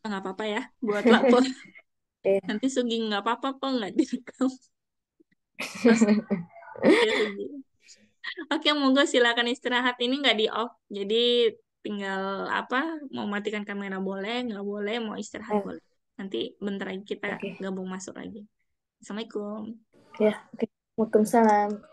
Nggak apa-apa ya buat lapor. Iya. Nanti Sugi nggak apa-apa kok nggak direkam. Mas, ya Sugi. Oke, monggo silakan istirahat ini nggak di off. Jadi tinggal apa? Mau matikan kamera boleh, nggak boleh. Mau istirahat Eh, boleh. Nanti bentar lagi kita oke. gabung masuk lagi. Assalamualaikum. Ya, oke. Waalaikumsalam.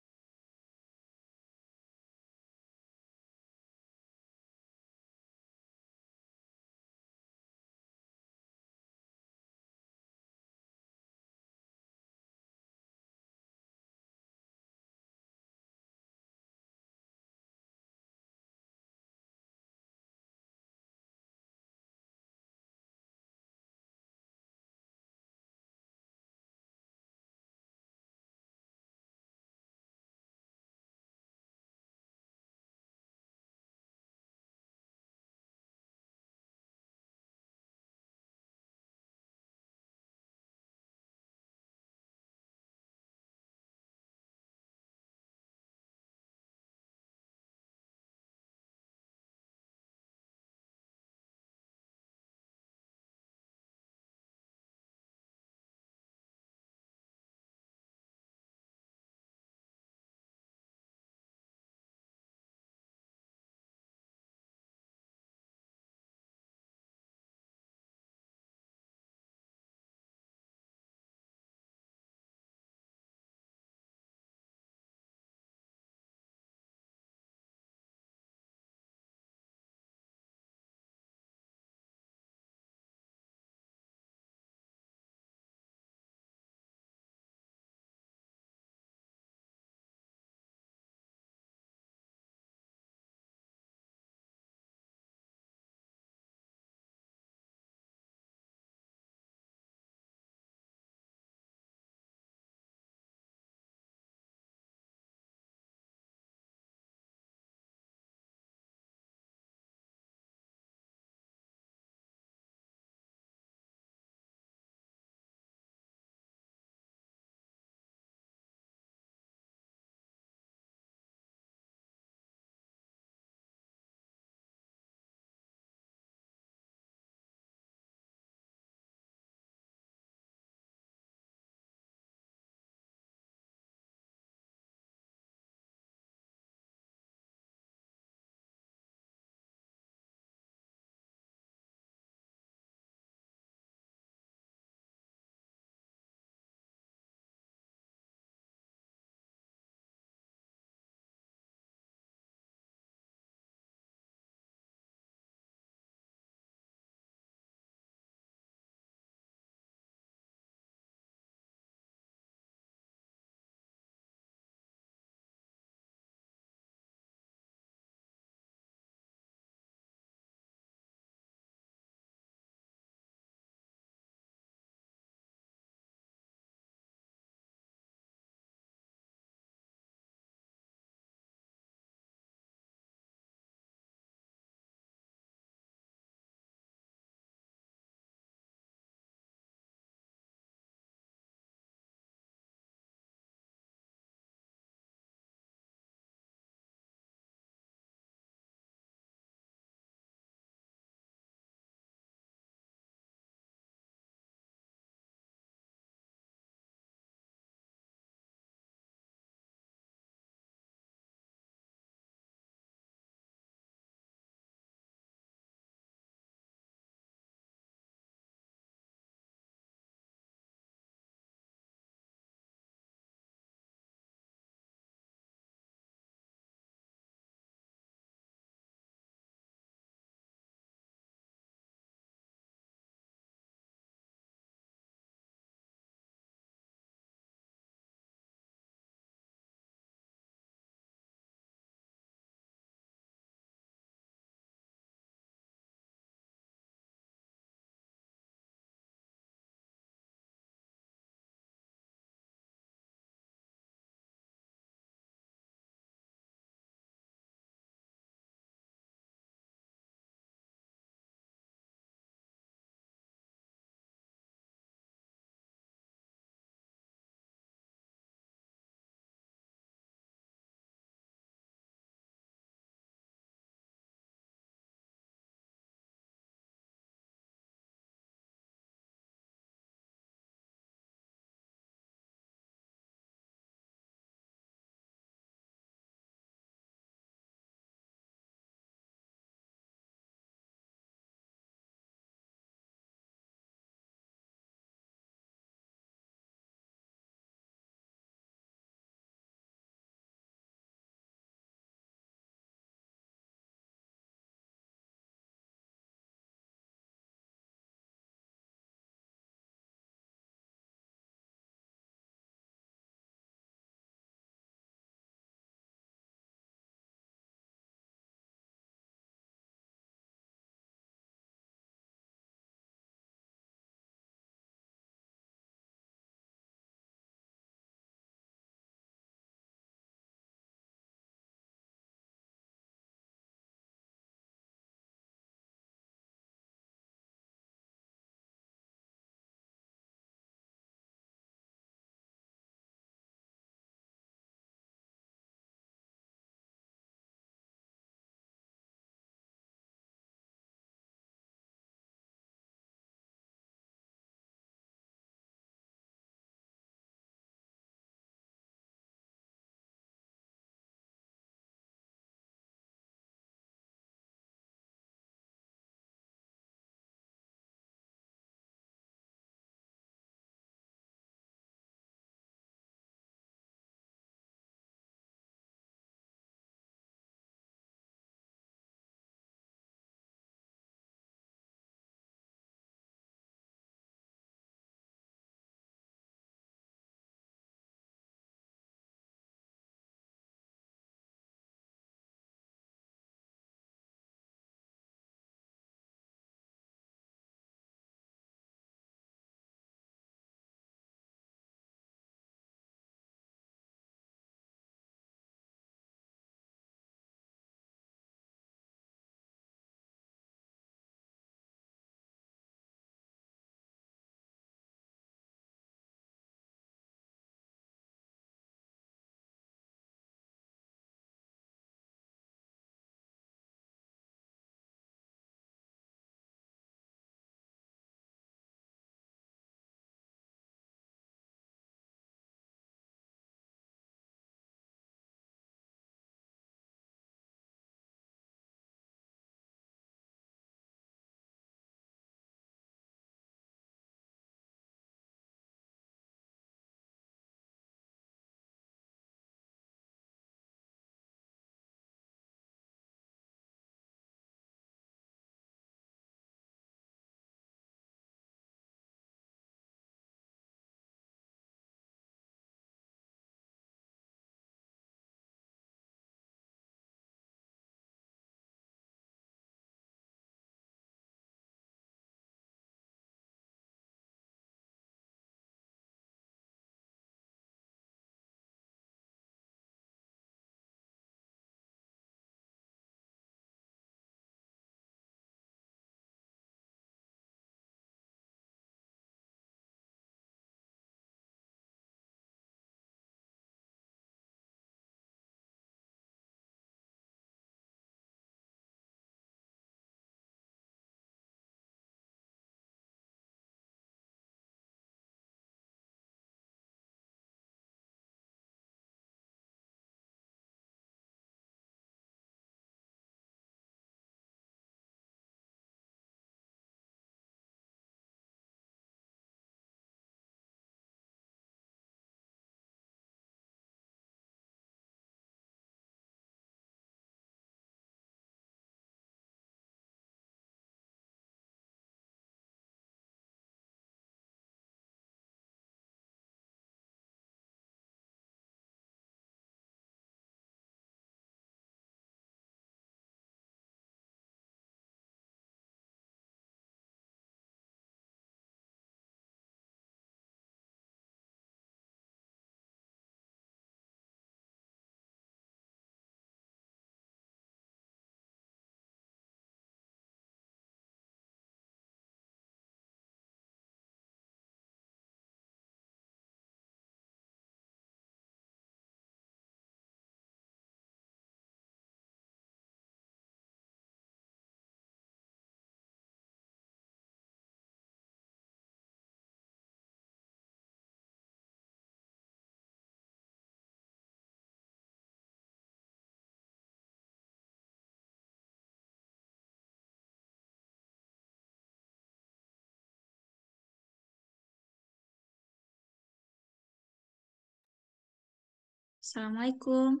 Assalamualaikum,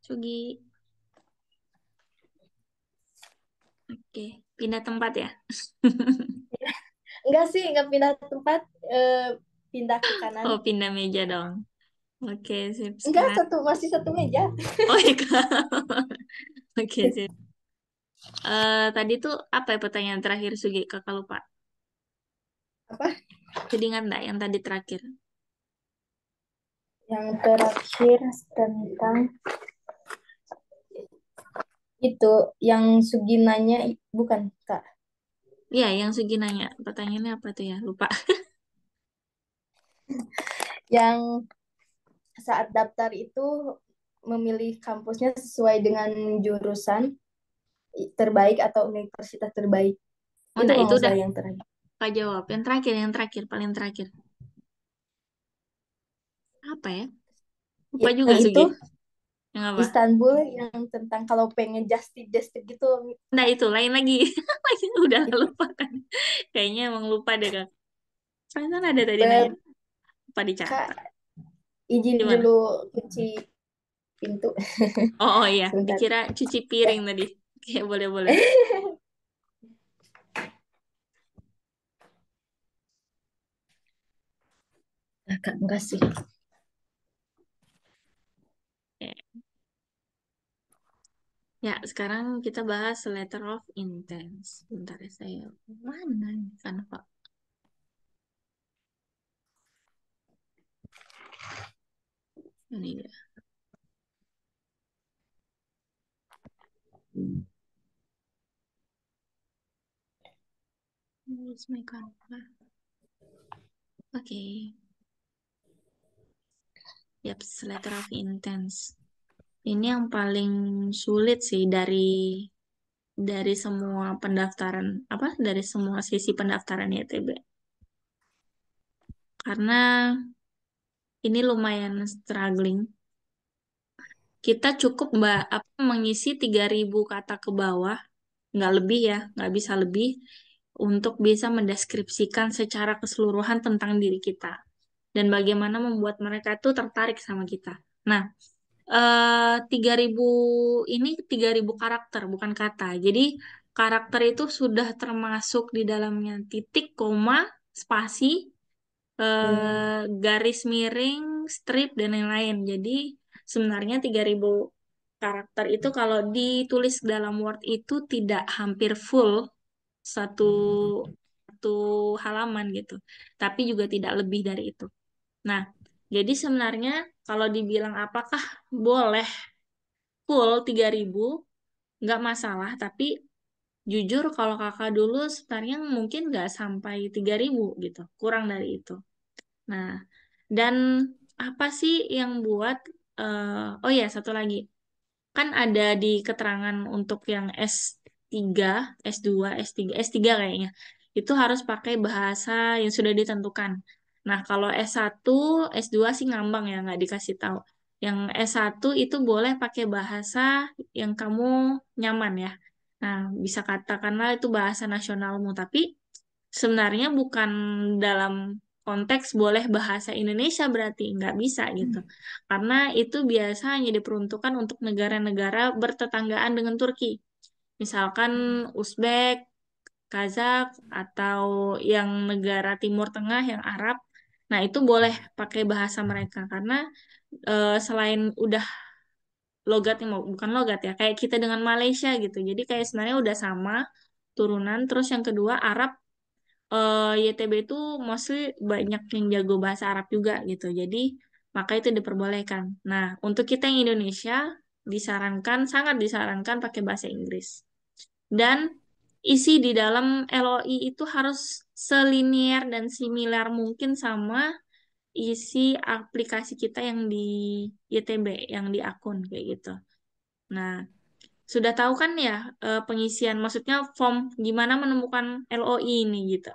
Sugi. Oke, pindah tempat ya? Enggak sih, enggak pindah tempat, eh, pindah ke kanan. Oh, pindah meja dong. Oke, sip. Enggak, Sekarang, masih satu meja. oh iya, Kak. Oke, sip. Tadi tuh apa ya pertanyaan terakhir, Sugi? Kakak lupa. Apa? Jadi ingat nggak yang tadi terakhir? Yang terakhir tentang itu, yang Suginanya bukan, Kak. Iya, yang Sugi nanya. Pertanyaannya apa tuh ya? Lupa. Yang saat daftar itu memilih kampusnya sesuai dengan jurusan terbaik atau universitas terbaik. Oh, Itu nah kalau itu nggak udah salah yang terakhir. Kak jawab. Yang terakhir, paling terakhir. Apa ya? Lupa juga, Yang Sugi. itu Yang apa? Istanbul, yang tentang kalau pengen just tip gitu. Nah, itu lain lagi. Udah lupa kan. Kayaknya emang lupa deh, Kak. Soalnya kan ada tadi nanya. Ber- Lupa Kak, dicatat. izin Gimana? dulu kunci pintu Oh, oh iya. sebentar. Dikira cuci Ya, piring tadi. Kayak boleh-boleh. Kak, enggak sih. Ya, ya, sekarang kita bahas letter of intent. Bentar ya, saya. Mana ini kan, Pak? Ini dia. Where's my Canva? Oke. Yap, letter of intent. Ini yang paling sulit sih dari semua pendaftaran apa dari semua sisi pendaftaran ITB karena ini lumayan struggling. Kita cukup mbak apa mengisi 3.000 kata ke bawah, nggak lebih ya, nggak bisa lebih untuk bisa mendeskripsikan secara keseluruhan tentang diri kita dan bagaimana membuat mereka tuh tertarik sama kita. Nah, 3.000 ini 3.000 karakter bukan kata. Jadi karakter itu sudah termasuk di dalamnya titik, koma, spasi, Hmm. garis miring, strip dan lain-lain. Jadi sebenarnya 3.000 karakter itu kalau ditulis dalam Word itu tidak hampir full satu satu halaman gitu. Tapi juga tidak lebih dari itu. Nah, jadi sebenarnya kalau dibilang apakah boleh full 3.000 nggak masalah, tapi jujur kalau kakak dulu sebenarnya mungkin nggak sampai 3.000 gitu, kurang dari itu. Nah, dan apa sih yang buat, oh ya satu lagi, kan ada di keterangan untuk yang S3, S2, S3, S3 kayaknya, itu harus pakai bahasa yang sudah ditentukan. Nah, kalau S1, S2 sih ngambang ya, nggak dikasih tahu. Yang S1 itu boleh pakai bahasa yang kamu nyaman ya. Nah, bisa katakanlah itu bahasa nasionalmu, tapi sebenarnya bukan dalam konteks boleh bahasa Indonesia berarti nggak bisa gitu. Karena itu biasa hanya diperuntukkan untuk negara-negara bertetanggaan dengan Turki. Misalkan Uzbek, Kazak, atau yang negara Timur Tengah, yang Arab. Nah, itu boleh pakai bahasa mereka karena selain udah logatnya mau bukan logat ya, kayak kita dengan Malaysia gitu. Jadi kayak sebenarnya udah sama turunan. Terus yang kedua Arab, YTB itu mostly banyak yang jago bahasa Arab juga gitu. Jadi maka itu diperbolehkan. Nah, untuk kita yang Indonesia disarankan, sangat disarankan pakai bahasa Inggris. Dan isi di dalam LOI itu harus selinier dan similar mungkin sama isi aplikasi kita yang di YTB, yang di akun kayak gitu. Nah, sudah tahu kan ya pengisian, maksudnya form gimana menemukan LOI ini gitu.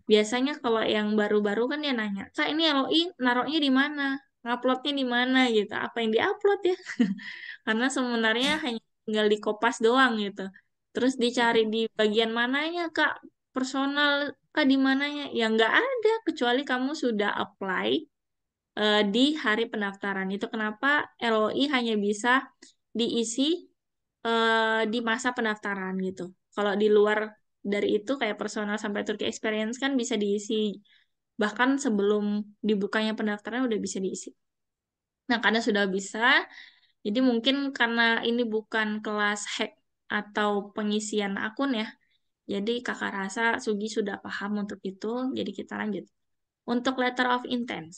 Biasanya kalau yang baru-baru kan dia nanya, Kak ini LOI naruhnya di mana? Nguploadnya di mana gitu? Apa yang diupload ya? Karena sebenarnya hanya tinggal di kopas doang gitu. Terus dicari di bagian mananya, Kak? Personal, Kak di mananya? Ya nggak ada, kecuali kamu sudah apply di hari pendaftaran. Itu kenapa LOI hanya bisa diisi di masa pendaftaran gitu. Kalau di luar dari itu kayak personal sampai Turki Experience kan bisa diisi bahkan sebelum dibukanya pendaftaran udah bisa diisi. Nah, karena sudah bisa, jadi mungkin karena ini bukan kelas hack atau pengisian akun ya. Jadi kakak rasa Sugi sudah paham untuk itu, jadi kita lanjut. Untuk letter of intent,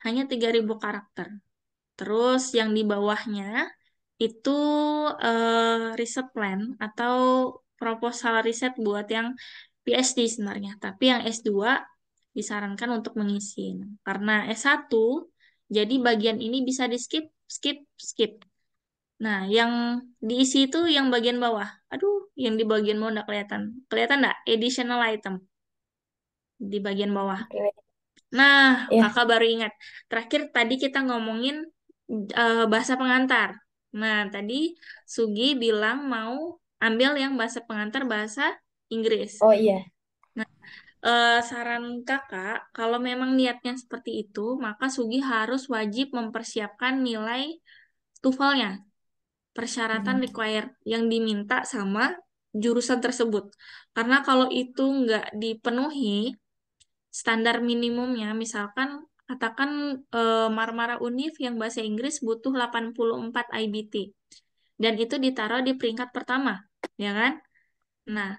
hanya 3.000 karakter. Terus yang di bawahnya itu riset plan atau proposal riset buat yang PhD sebenarnya. Tapi yang S2 disarankan untuk mengisi. Karena S1, jadi bagian ini bisa di skip, skip, skip. Nah, yang diisi itu yang bagian bawah. Aduh, yang di bagian bawah nggak kelihatan. Kelihatan nggak? Additional item di bagian bawah. Oke. Nah, Ya. kakak baru ingat. Terakhir tadi kita ngomongin bahasa pengantar. Nah, tadi Sugi bilang mau ambil yang bahasa pengantar bahasa Inggris. Oh iya. Nah, saran kakak, kalau memang niatnya seperti itu, maka Sugi harus wajib mempersiapkan nilai TOEFL-nya, persyaratan Hmm. required yang diminta sama jurusan tersebut. Karena kalau itu nggak dipenuhi, standar minimumnya, misalkan katakan Marmara Univ yang bahasa Inggris butuh 84 IBT. Dan itu ditaruh di peringkat pertama, ya kan? Nah,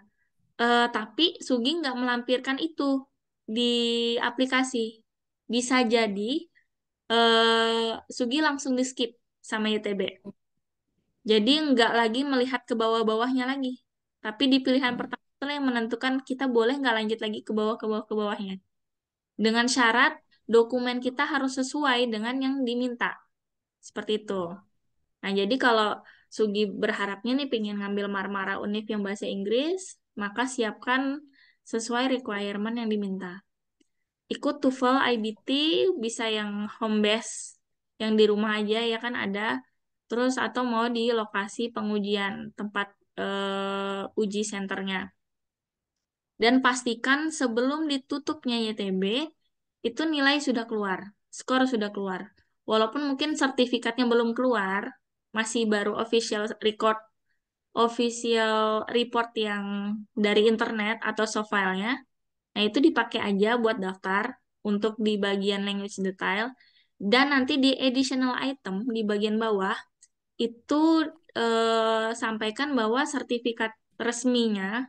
tapi Sugi nggak melampirkan itu di aplikasi. Bisa jadi Sugi langsung di skip sama YTB. Jadi nggak lagi melihat ke bawah-bawahnya lagi. Tapi di pilihan pertama itu yang menentukan kita boleh nggak lanjut lagi ke bawah, ke bawah, ke bawahnya. Dengan syarat dokumen kita harus sesuai dengan yang diminta. Seperti itu. Nah, jadi kalau Sugi berharapnya nih pengen ngambil Marmara Univ yang bahasa Inggris, maka siapkan sesuai requirement yang diminta. Ikut TOEFL IBT, bisa yang home base, yang di rumah aja ya kan ada. Terus atau mau di lokasi pengujian, tempat uji senternya. Dan pastikan sebelum ditutupnya YTB, itu nilai sudah keluar, skor sudah keluar. Walaupun mungkin sertifikatnya belum keluar, masih baru official report yang dari internet atau soft filenya. Nah, itu dipakai aja buat daftar untuk di bagian language detail. Dan nanti di additional item di bagian bawah, itu sampaikan bahwa sertifikat resminya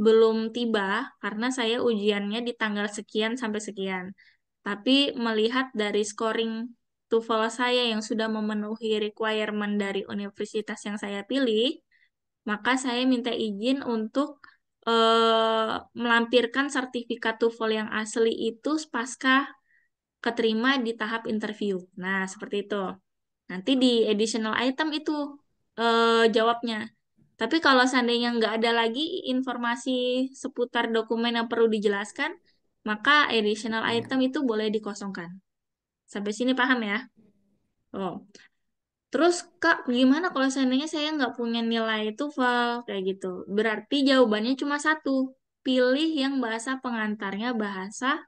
belum tiba karena saya ujiannya di tanggal sekian sampai sekian. Tapi melihat dari scoring TOEFL saya yang sudah memenuhi requirement dari universitas yang saya pilih, maka saya minta izin untuk melampirkan sertifikat TOEFL yang asli itu pasca keterima di tahap interview. Nah, seperti itu. Nanti di additional item itu jawabnya. Tapi kalau seandainya nggak ada lagi informasi seputar dokumen yang perlu dijelaskan, maka additional item itu boleh dikosongkan. Sampai sini paham ya? Oh. Terus Kak, gimana kalau seandainya saya nggak punya nilai TOEFL kayak gitu? Berarti jawabannya cuma satu. Pilih yang bahasa pengantarnya bahasa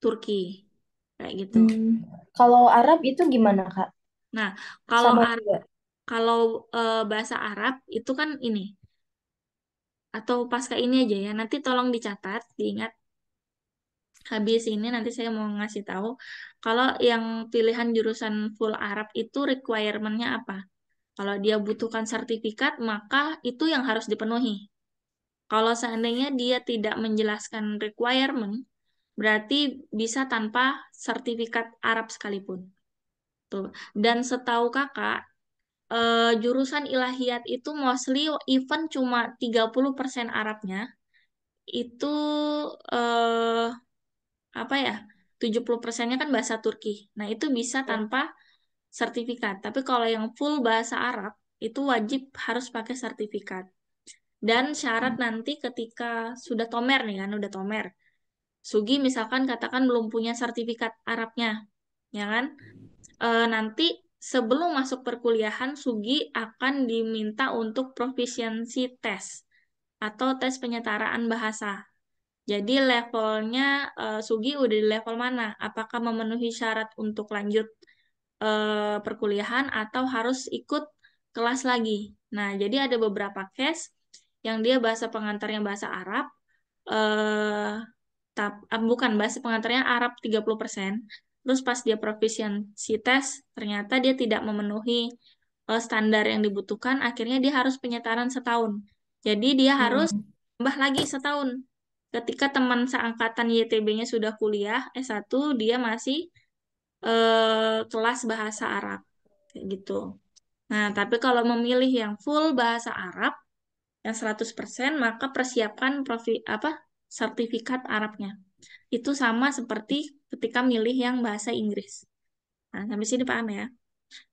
Turki. Kayak gitu. Hmm. Kalau Arab itu gimana, Kak? Nah, kalau Sama juga. kalau bahasa Arab itu kan ini atau pasca ini aja ya. Nanti tolong dicatat, diingat. Habis ini nanti saya mau ngasih tahu kalau yang pilihan jurusan full Arab itu requirement-nya apa. Kalau dia butuhkan sertifikat, maka itu yang harus dipenuhi. Kalau seandainya dia tidak menjelaskan requirement, berarti bisa tanpa sertifikat Arab sekalipun. Tuh. Dan setahu kakak, jurusan ilahiyat itu mostly even cuma 30% Arabnya, itu eh, apa ya? 70%-nya kan bahasa Turki. Nah, itu bisa Ya. tanpa sertifikat. Tapi kalau yang full bahasa Arab, itu wajib harus pakai sertifikat. Dan syarat nanti ketika sudah tomer nih kan, udah tomer. Sugi misalkan katakan belum punya sertifikat Arabnya, ya kan? Nanti sebelum masuk perkuliahan, Sugi akan diminta untuk proficiency test atau tes penyetaraan bahasa. Jadi levelnya Sugi udah di level mana? Apakah memenuhi syarat untuk lanjut perkuliahan atau harus ikut kelas lagi? Nah, jadi ada beberapa case yang dia bahasa pengantarnya bahasa Arab, eh bukan bahasa pengantarnya Arab 30%. Terus pas dia proficiency test, ternyata dia tidak memenuhi standar yang dibutuhkan, akhirnya dia harus penyetaran setahun. Jadi dia harus Hmm. tambah lagi setahun. Ketika teman seangkatan YTB-nya sudah kuliah S1, dia masih kelas bahasa Arab. Kayak gitu. Nah, tapi kalau memilih yang full bahasa Arab, yang 100%, maka persiapkan sertifikat Arabnya. Itu sama seperti ketika milih yang bahasa Inggris. Nah, sampai sini paham ya?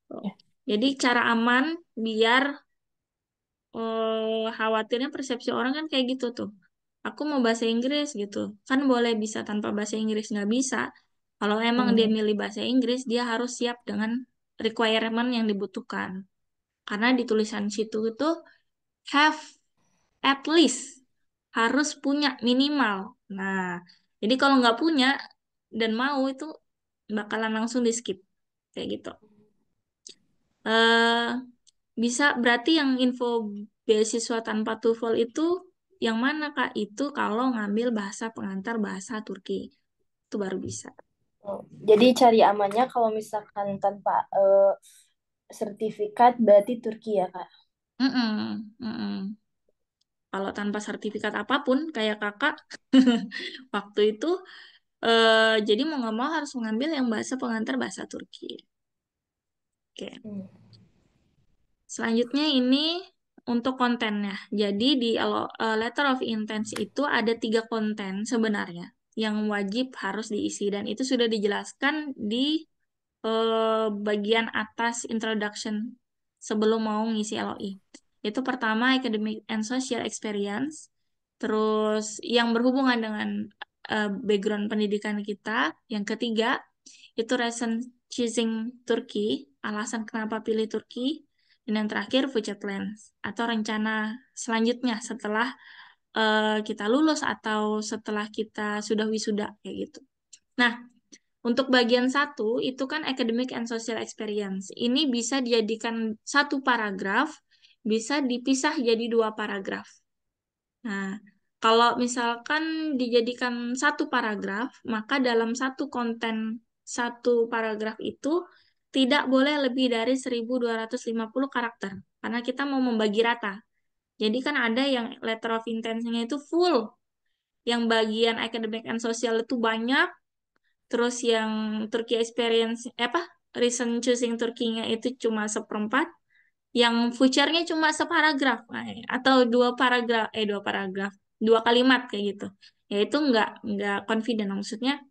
Tuh. Ya. Jadi cara aman biar khawatirnya persepsi orang kan kayak gitu tuh. Aku mau bahasa Inggris gitu. Kan boleh bisa tanpa bahasa Inggris. Nggak bisa. Kalau emang dia Hmm. milih bahasa Inggris, dia harus siap dengan requirement yang dibutuhkan. Karena di tulisan situ itu have at least harus punya minimal. Nah, jadi kalau nggak punya dan mau itu bakalan langsung di skip kayak gitu. eh Bisa berarti yang info beasiswa tanpa TOEFL itu yang mana Kak? Itu kalau ngambil bahasa pengantar bahasa Turki. Itu baru bisa. Oh, jadi cari amannya kalau misalkan tanpa sertifikat berarti Turki ya, Kak? Mm-mm, mm-mm. Kalau tanpa sertifikat apapun, kayak kakak, waktu itu, jadi mau nggak mau harus mengambil yang bahasa pengantar bahasa Turki. Oke. Hmm. Selanjutnya ini untuk kontennya. Jadi di letter of intent itu ada 3 konten sebenarnya yang wajib harus diisi dan itu sudah dijelaskan di bagian atas introduction sebelum mau ngisi LOI. Itu pertama academic and social experience, terus yang berhubungan dengan background pendidikan kita. Yang ketiga itu reason choosing Turkey, alasan kenapa pilih Turki. Dan yang terakhir future plans atau rencana selanjutnya setelah kita lulus atau setelah kita sudah wisuda kayak gitu. Nah, untuk bagian satu, itu kan academic and social experience. Ini bisa dijadikan satu paragraf, bisa dipisah jadi 2 paragraf. Nah, kalau misalkan dijadikan satu paragraf, maka dalam satu konten satu paragraf itu tidak boleh lebih dari 1250 karakter. Karena kita mau membagi rata. Jadi kan ada yang letter of intent-nya itu full. Yang bagian academic and social itu banyak, terus yang Turkey experience reason choosing Turkey-nya itu cuma seperempat, yang future-nya cuma separagraf. Nah, atau 2 paragraf, 2 kalimat kayak gitu. Ya itu nggak confident, maksudnya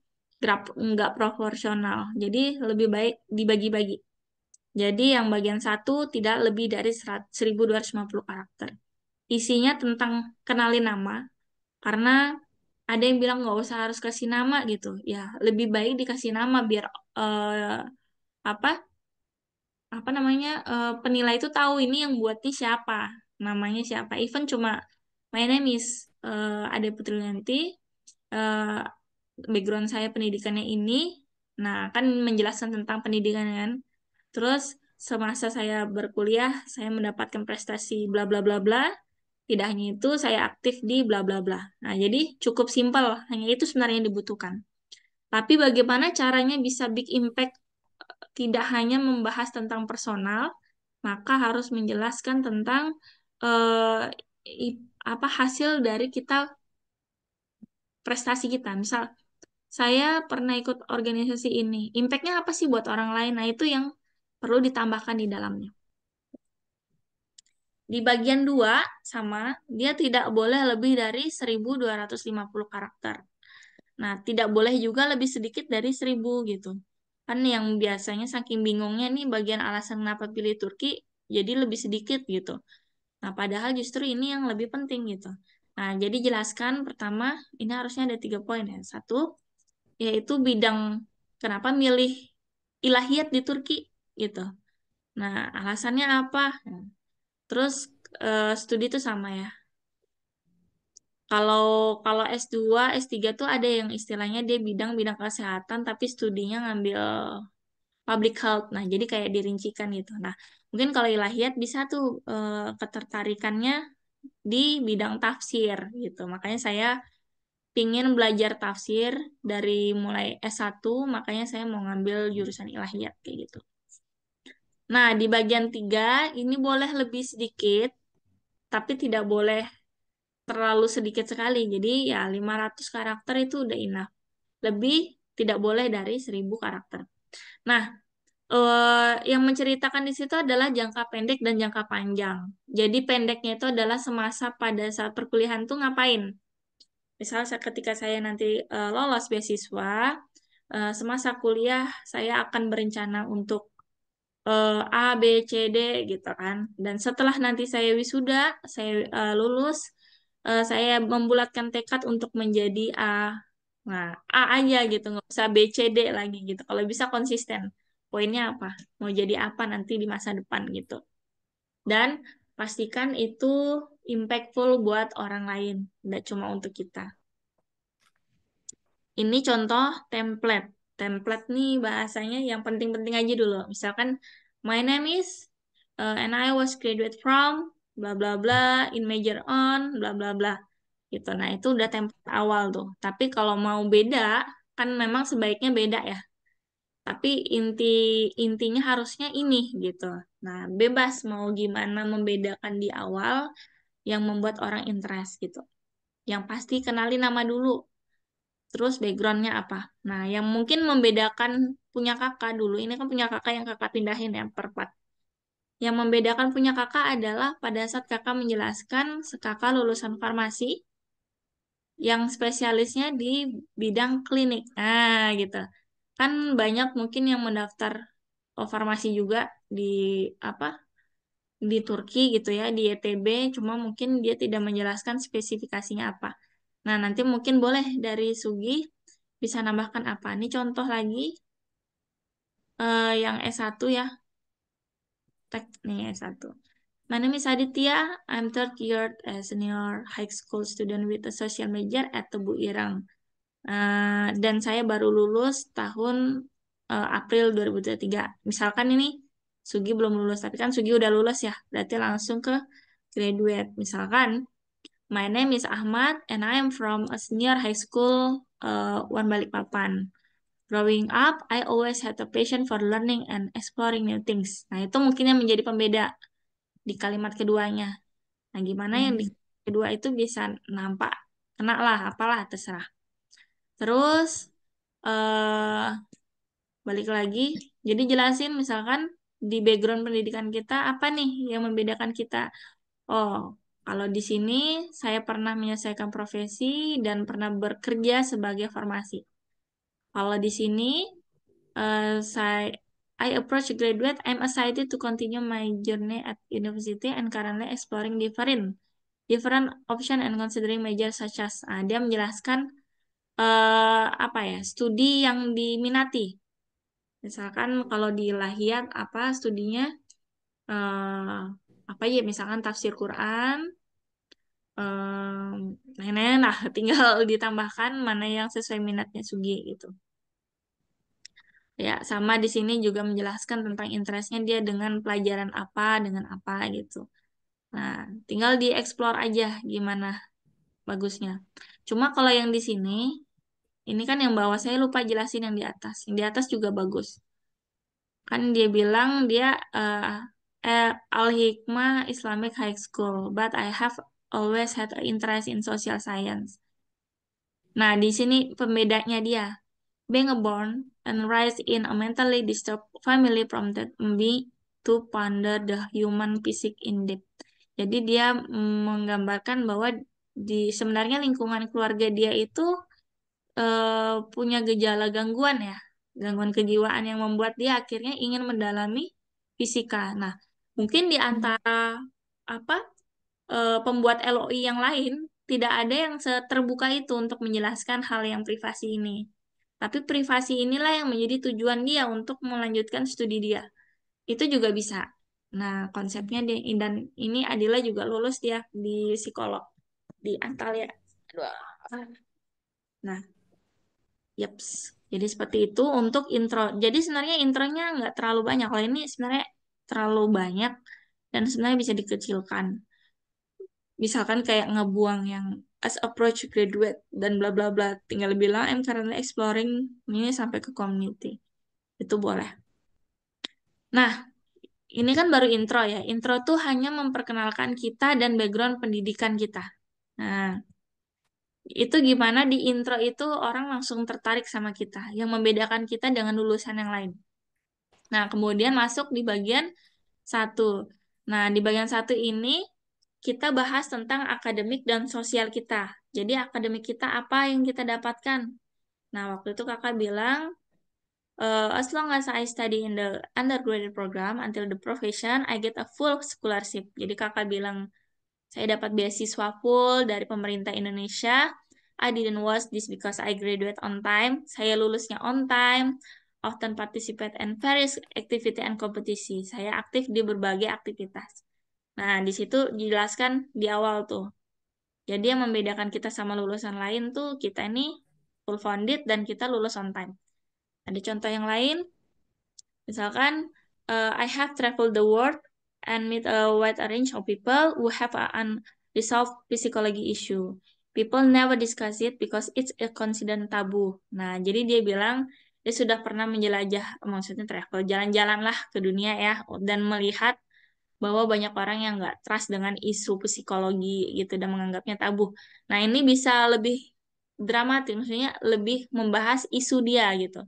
nggak proporsional. Jadi lebih baik dibagi-bagi. Jadi yang bagian satu tidak lebih dari 1250 karakter. Isinya tentang kenalin nama, karena ada yang bilang nggak usah harus kasih nama gitu. Ya, lebih baik dikasih nama biar eh, apa apa namanya penilai itu tahu ini yang buat nih siapa, namanya siapa. Even cuma my name is Ade Putrianti, eh, background saya pendidikannya ini. Nah, kan menjelaskan tentang pendidikan kan. Terus semasa saya berkuliah, saya mendapatkan prestasi bla bla bla bla. Tidak hanya itu, saya aktif di bla bla bla. Nah, jadi cukup simpel, hanya itu sebenarnya yang dibutuhkan. Tapi bagaimana caranya bisa big impact, tidak hanya membahas tentang personal, maka harus menjelaskan tentang eh, apa hasil dari kita prestasi kita. Misal, saya pernah ikut organisasi ini, impactnya apa sih buat orang lain? Nah, itu yang perlu ditambahkan di dalamnya. Di bagian 2 sama, dia tidak boleh lebih dari 1250 karakter. Nah, tidak boleh juga lebih sedikit dari 1000 gitu. Kan yang biasanya saking bingungnya nih bagian alasan kenapa pilih Turki jadi lebih sedikit gitu. Nah, padahal justru ini yang lebih penting gitu. Nah, jadi jelaskan pertama, ini harusnya ada 3 poin ya. Satu, yaitu bidang kenapa milih ilahiyat di Turki gitu. Nah, alasannya apa? Nah, terus studi itu sama ya. Kalau kalau S2, S3 tuh ada yang istilahnya dia bidang-bidang kesehatan tapi studinya ngambil public health. Nah, jadi kayak dirincikan gitu. Nah, mungkin kalau ilahiyat bisa tuh ketertarikannya di bidang tafsir gitu. Makanya saya pingin belajar tafsir dari mulai S1, makanya saya mau ngambil jurusan ilahiyat kayak gitu. Nah, di bagian 3 ini boleh lebih sedikit, tapi tidak boleh terlalu sedikit sekali. Jadi ya 500 karakter itu udah enough. Lebih tidak boleh dari 1000 karakter. Nah, yang menceritakan di situ adalah jangka pendek dan jangka panjang. Jadi pendeknya itu adalah semasa pada saat perkuliahan tuh ngapain. Misal ketika saya nanti lolos beasiswa, semasa kuliah saya akan berencana untuk A, B, C, D gitu kan. Dan setelah nanti saya wisuda, saya lulus, saya membulatkan tekad untuk menjadi A. Nah, A aja gitu, nggak usah B, C, D lagi gitu. Kalau bisa konsisten. Poinnya apa? Mau jadi apa nanti di masa depan gitu. Dan pastikan itu impactful buat orang lain, nggak cuma untuk kita. Ini contoh template. Template nih bahasanya yang penting-penting aja dulu. Misalkan, my name is, and I was graduate from, bla bla bla, in major on, bla bla bla. Gitu. Nah, itu udah template awal tuh. Tapi kalau mau beda, kan memang sebaiknya beda ya. Tapi intinya harusnya ini gitu. Nah, bebas mau gimana membedakan di awal yang membuat orang interest gitu. Yang pasti kenali nama dulu. Terus backgroundnya apa? Nah, yang mungkin membedakan punya kakak dulu, ini kan punya kakak yang kakak pindahin ya per part. Yang membedakan punya kakak adalah pada saat kakak menjelaskan kakak lulusan farmasi yang spesialisnya di bidang klinik. Nah, gitu. Kan banyak mungkin yang mendaftar farmasi juga di apa? Di Turki gitu ya, di YTB, cuma mungkin dia tidak menjelaskan spesifikasinya apa. Nah, nanti mungkin boleh dari Sugi bisa nambahkan apa. Ini contoh lagi yang S1 ya, tek nih S1. My name is Aditya. I'm third year senior high school student with a social major at Tebu Irang. Dan saya baru lulus tahun April 2023. Misalkan ini Sugi belum lulus, tapi kan Sugi udah lulus ya, berarti langsung ke graduate. Misalkan, my name is Ahmad and I am from a senior high school, One Balikpapan. Growing up, I always had a passion for learning and exploring new things. Nah, itu mungkin yang menjadi pembeda di kalimat keduanya. Nah, gimana yang di Hmm. kedua itu bisa nampak, kena lah, apalah, terserah. Terus, eh balik lagi, jadi jelasin misalkan di background pendidikan kita, apa nih yang membedakan kita. Oh, kalau di sini saya pernah menyelesaikan profesi dan pernah bekerja sebagai farmasi. Kalau di sini saya I approach graduate, I'm excited to continue my journey at university and currently exploring different option and considering major such as. Dia menjelaskan apa ya, studi yang diminati. Misalkan kalau di Lahiyat apa studinya eh apa ya, misalkan tafsir Quran, lain-lain lah, tinggal ditambahkan mana yang sesuai minatnya Sugi gitu. Ya, sama di sini juga menjelaskan tentang interestnya dia dengan pelajaran apa, dengan apa gitu. Nah, tinggal dieksplor aja gimana bagusnya. Cuma kalau yang di sini, ini kan yang bawah saya lupa jelasin yang di atas. Yang di atas juga bagus. Kan dia bilang dia Al-Hikmah Islamic High School, but I have always had an interest in social science. Nah, di sini pembedanya dia. Being born and raised in a mentally disturbed family prompted me to ponder the human physique in depth. Jadi dia menggambarkan bahwa di sebenarnya lingkungan keluarga dia itu punya gejala gangguan ya, gangguan kejiwaan yang membuat dia akhirnya ingin mendalami fisika. Nah, mungkin di antara apa pembuat LOI yang lain tidak ada yang terbuka itu untuk menjelaskan hal yang privasi ini. Tapi privasi inilah yang menjadi tujuan dia untuk melanjutkan studi dia. Itu juga bisa. Nah, konsepnya dan ini Adila juga lulus dia di psikolog di Antalya. Nah, yaps. Jadi seperti itu untuk intro. Jadi sebenarnya intronya nggak terlalu banyak. Kalau ini sebenarnya terlalu banyak dan sebenarnya bisa dikecilkan. Misalkan kayak ngebuang yang as approach graduate dan bla bla bla. Tinggal bilang I'm currently exploring ini sampai ke community. Itu boleh. Nah, ini kan baru intro ya. Intro tuh hanya memperkenalkan kita dan background pendidikan kita. Nah, itu gimana di intro itu orang langsung tertarik sama kita, yang membedakan kita dengan lulusan yang lain. Nah, kemudian masuk di bagian satu. Nah, di bagian satu ini kita bahas tentang akademik dan sosial kita. Jadi, akademik kita apa yang kita dapatkan? Nah, waktu itu kakak bilang, as long as I study in the undergraduate program until the profession, I get a full scholarship. Jadi kakak bilang, saya dapat beasiswa full dari pemerintah Indonesia. I didn't was this because I graduate on time. Saya lulusnya on time. Often participate in various activity and kompetisi. Saya aktif di berbagai aktivitas. Nah, di situ dijelaskan di awal tuh. Jadi yang membedakan kita sama lulusan lain tuh kita ini full funded dan kita lulus on time. Ada contoh yang lain, misalkan, I have traveled the world and meet a wide range of people who have an unresolved psychology issue. People never discuss it because it's a considered taboo. Nah, jadi dia bilang dia sudah pernah menjelajah, maksudnya travel, jalan-jalan lah ke dunia ya, dan melihat bahwa banyak orang yang nggak trust dengan isu psikologi gitu dan menganggapnya tabu. Nah, ini bisa lebih dramatis, maksudnya lebih membahas isu dia gitu,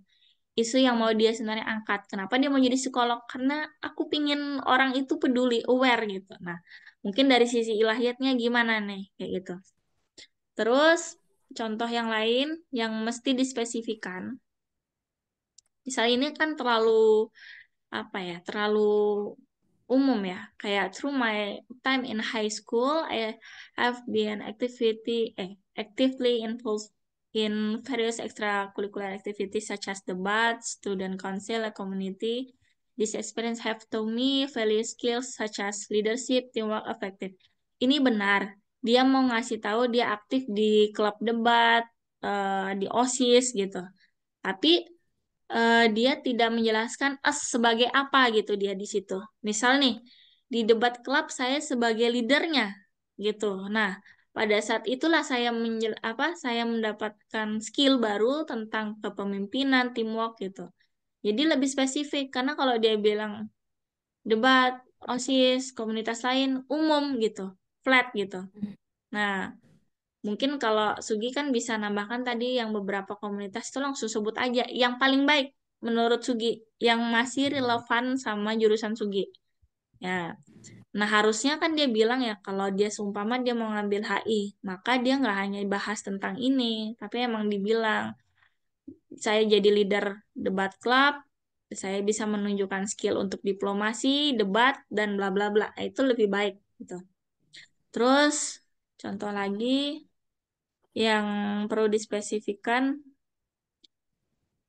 isu yang mau dia sebenarnya angkat. Kenapa dia mau jadi psikolog? Karena aku pingin orang itu peduli, aware gitu. Nah, mungkin dari sisi ilahiyatnya gimana nih, kayak gitu. Terus, contoh yang lain yang mesti dispesifikan. Misalnya ini kan terlalu, apa ya, terlalu umum ya. Kayak through my time in high school, I have been actively involved in various extracurricular activities such as debates, student council, and community. This experience have taught me value skills such as leadership, teamwork, effective. Ini benar. Dia mau ngasih tahu dia aktif di klub debat, di OSIS gitu. Tapi dia tidak menjelaskan sebagai apa gitu dia di situ. Misal nih, di debat klub saya sebagai leadernya gitu. Nah, pada saat itulah saya mendapatkan skill baru tentang kepemimpinan, teamwork gitu. Jadi lebih spesifik karena kalau dia bilang debat, OSIS, komunitas lain umum gitu, flat gitu. Nah, mungkin kalau Sugi kan bisa nambahkan tadi yang beberapa komunitas itu langsung sebut aja yang paling baik menurut Sugi, yang masih relevan sama jurusan Sugi. Ya, nah harusnya kan dia bilang ya kalau dia seumpama dia mau ngambil HI, maka dia nggak hanya bahas tentang ini, tapi emang dibilang saya jadi leader debat club, saya bisa menunjukkan skill untuk diplomasi, debat, dan bla bla bla. Itu lebih baik gitu. Terus contoh lagi yang perlu dispesifikkan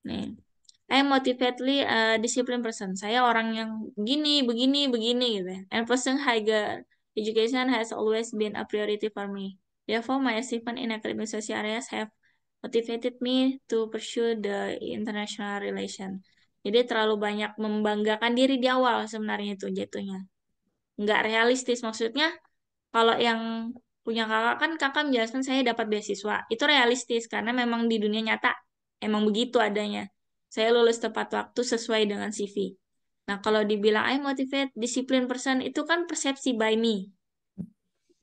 nih. I motivately discipline person. Saya orang yang begini, begini, begini gitu ya. And person higher education has always been a priority for me. Therefore, my achievement in academic social areas have motivated me to pursue the international relation. Jadi terlalu banyak membanggakan diri di awal sebenarnya itu jatuhnya. Nggak realistis maksudnya. Kalau yang punya kakak kan kakak menjelaskan saya dapat beasiswa. Itu realistis karena memang di dunia nyata emang begitu adanya. Saya lulus tepat waktu sesuai dengan CV. Nah, kalau dibilang I motivate discipline person itu kan persepsi by me.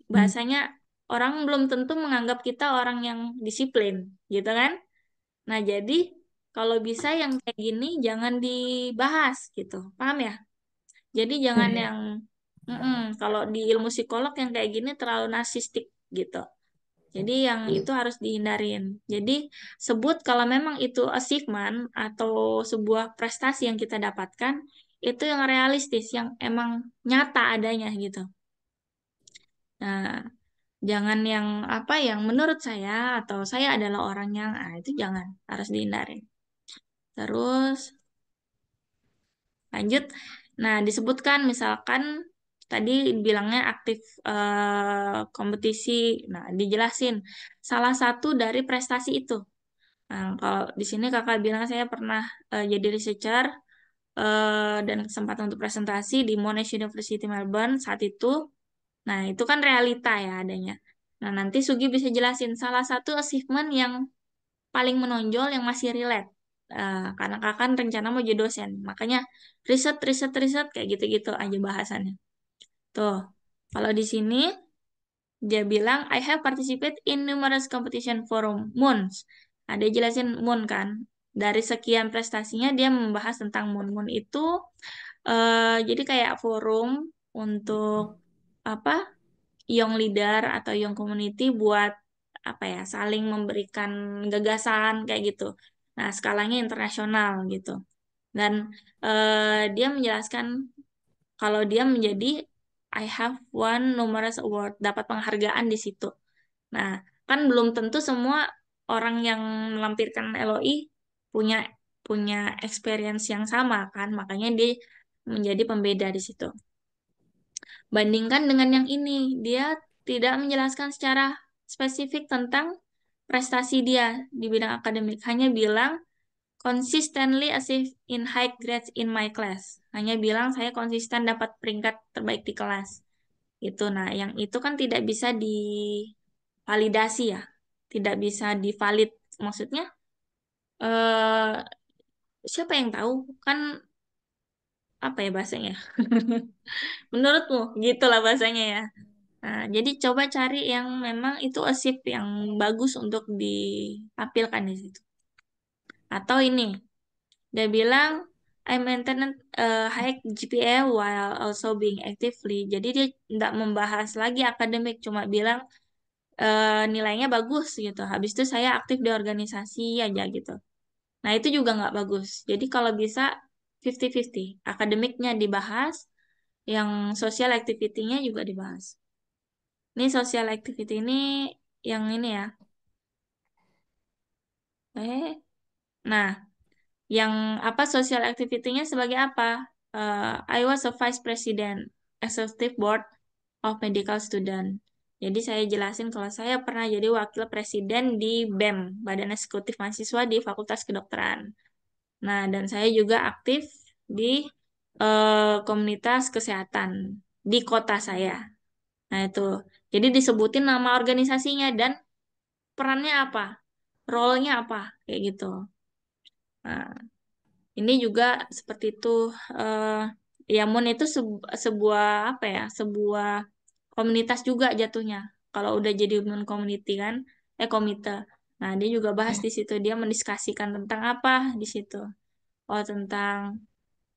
Bahasanya orang belum tentu menganggap kita orang yang disiplin, gitu kan? Nah, jadi kalau bisa yang kayak gini jangan dibahas gitu. Paham ya? Jadi jangan yang kalau di ilmu psikolog yang kayak gini terlalu narsistik gitu. Jadi yang itu harus dihindarin. Jadi sebut kalau memang itu achievement atau sebuah prestasi yang kita dapatkan, itu yang realistis, yang emang nyata adanya gitu. Nah, jangan yang apa yang menurut saya atau saya adalah orang yang itu jangan, harus dihindarin. Terus lanjut. Nah, disebutkan misalkan tadi bilangnya aktif kompetisi. Nah, dijelasin salah satu dari prestasi itu. Nah, kalau di sini kakak bilang saya pernah jadi researcher dan kesempatan untuk presentasi di Monash University Melbourne saat itu. Nah, itu kan realita ya adanya. Nah, nanti Sugi bisa jelasin salah satu achievement yang paling menonjol yang masih relate. Karena kakak kan rencana mau jadi dosen. Makanya riset, riset, riset kayak gitu-gitu aja bahasannya. Tuh, kalau di sini dia bilang, I have participated in numerous competition forum moons. Nah, dia jelasin moon kan. Dari sekian prestasinya dia membahas tentang moon. Moon itu jadi kayak forum untuk apa young leader atau young community buat apa ya saling memberikan gagasan kayak gitu. Nah, skalanya internasional gitu. Dan dia menjelaskan kalau dia menjadi I have won numerous award, dapat penghargaan di situ. Nah, kan belum tentu semua orang yang melampirkan LOI punya punya experience yang sama kan, makanya dia menjadi pembeda di situ. Bandingkan dengan yang ini, dia tidak menjelaskan secara spesifik tentang prestasi dia di bidang akademik, hanya bilang consistently achieve in high grades in my class. Hanya bilang saya konsisten dapat peringkat terbaik di kelas. Itu. Nah, yang itu kan tidak bisa divalidasi ya. Tidak bisa divalid. Maksudnya eh siapa yang tahu? Kan apa ya bahasanya? Menurutmu gitulah bahasanya ya. Nah, jadi coba cari yang memang itu asip yang bagus untuk ditampilkan di situ. Atau ini, dia bilang I maintain high GPA while also being actively. Jadi dia tidak membahas lagi akademik, cuma bilang nilainya bagus gitu. Habis itu saya aktif di organisasi aja gitu. Nah, itu juga nggak bagus. Jadi kalau bisa 50-50. Akademiknya dibahas, yang social activity-nya juga dibahas. Ini social activity ini yang ini ya. Nah, yang apa social activity-nya sebagai apa? I was a vice president executive board of medical student. Jadi saya jelasin kalau saya pernah jadi wakil presiden di BEM, Badan Eksekutif Mahasiswa di Fakultas Kedokteran. Nah, dan saya juga aktif di komunitas kesehatan di kota saya. Nah, itu. Jadi disebutin nama organisasinya dan perannya apa, role-nya apa, kayak gitu. Nah, ini juga seperti itu. eh ya, MUN itu sebuah apa ya, sebuah komunitas juga jatuhnya. Kalau udah jadi MUN community kan, komite. Nah, dia juga bahas di situ. Dia mendiskusikan tentang apa di situ. Oh, tentang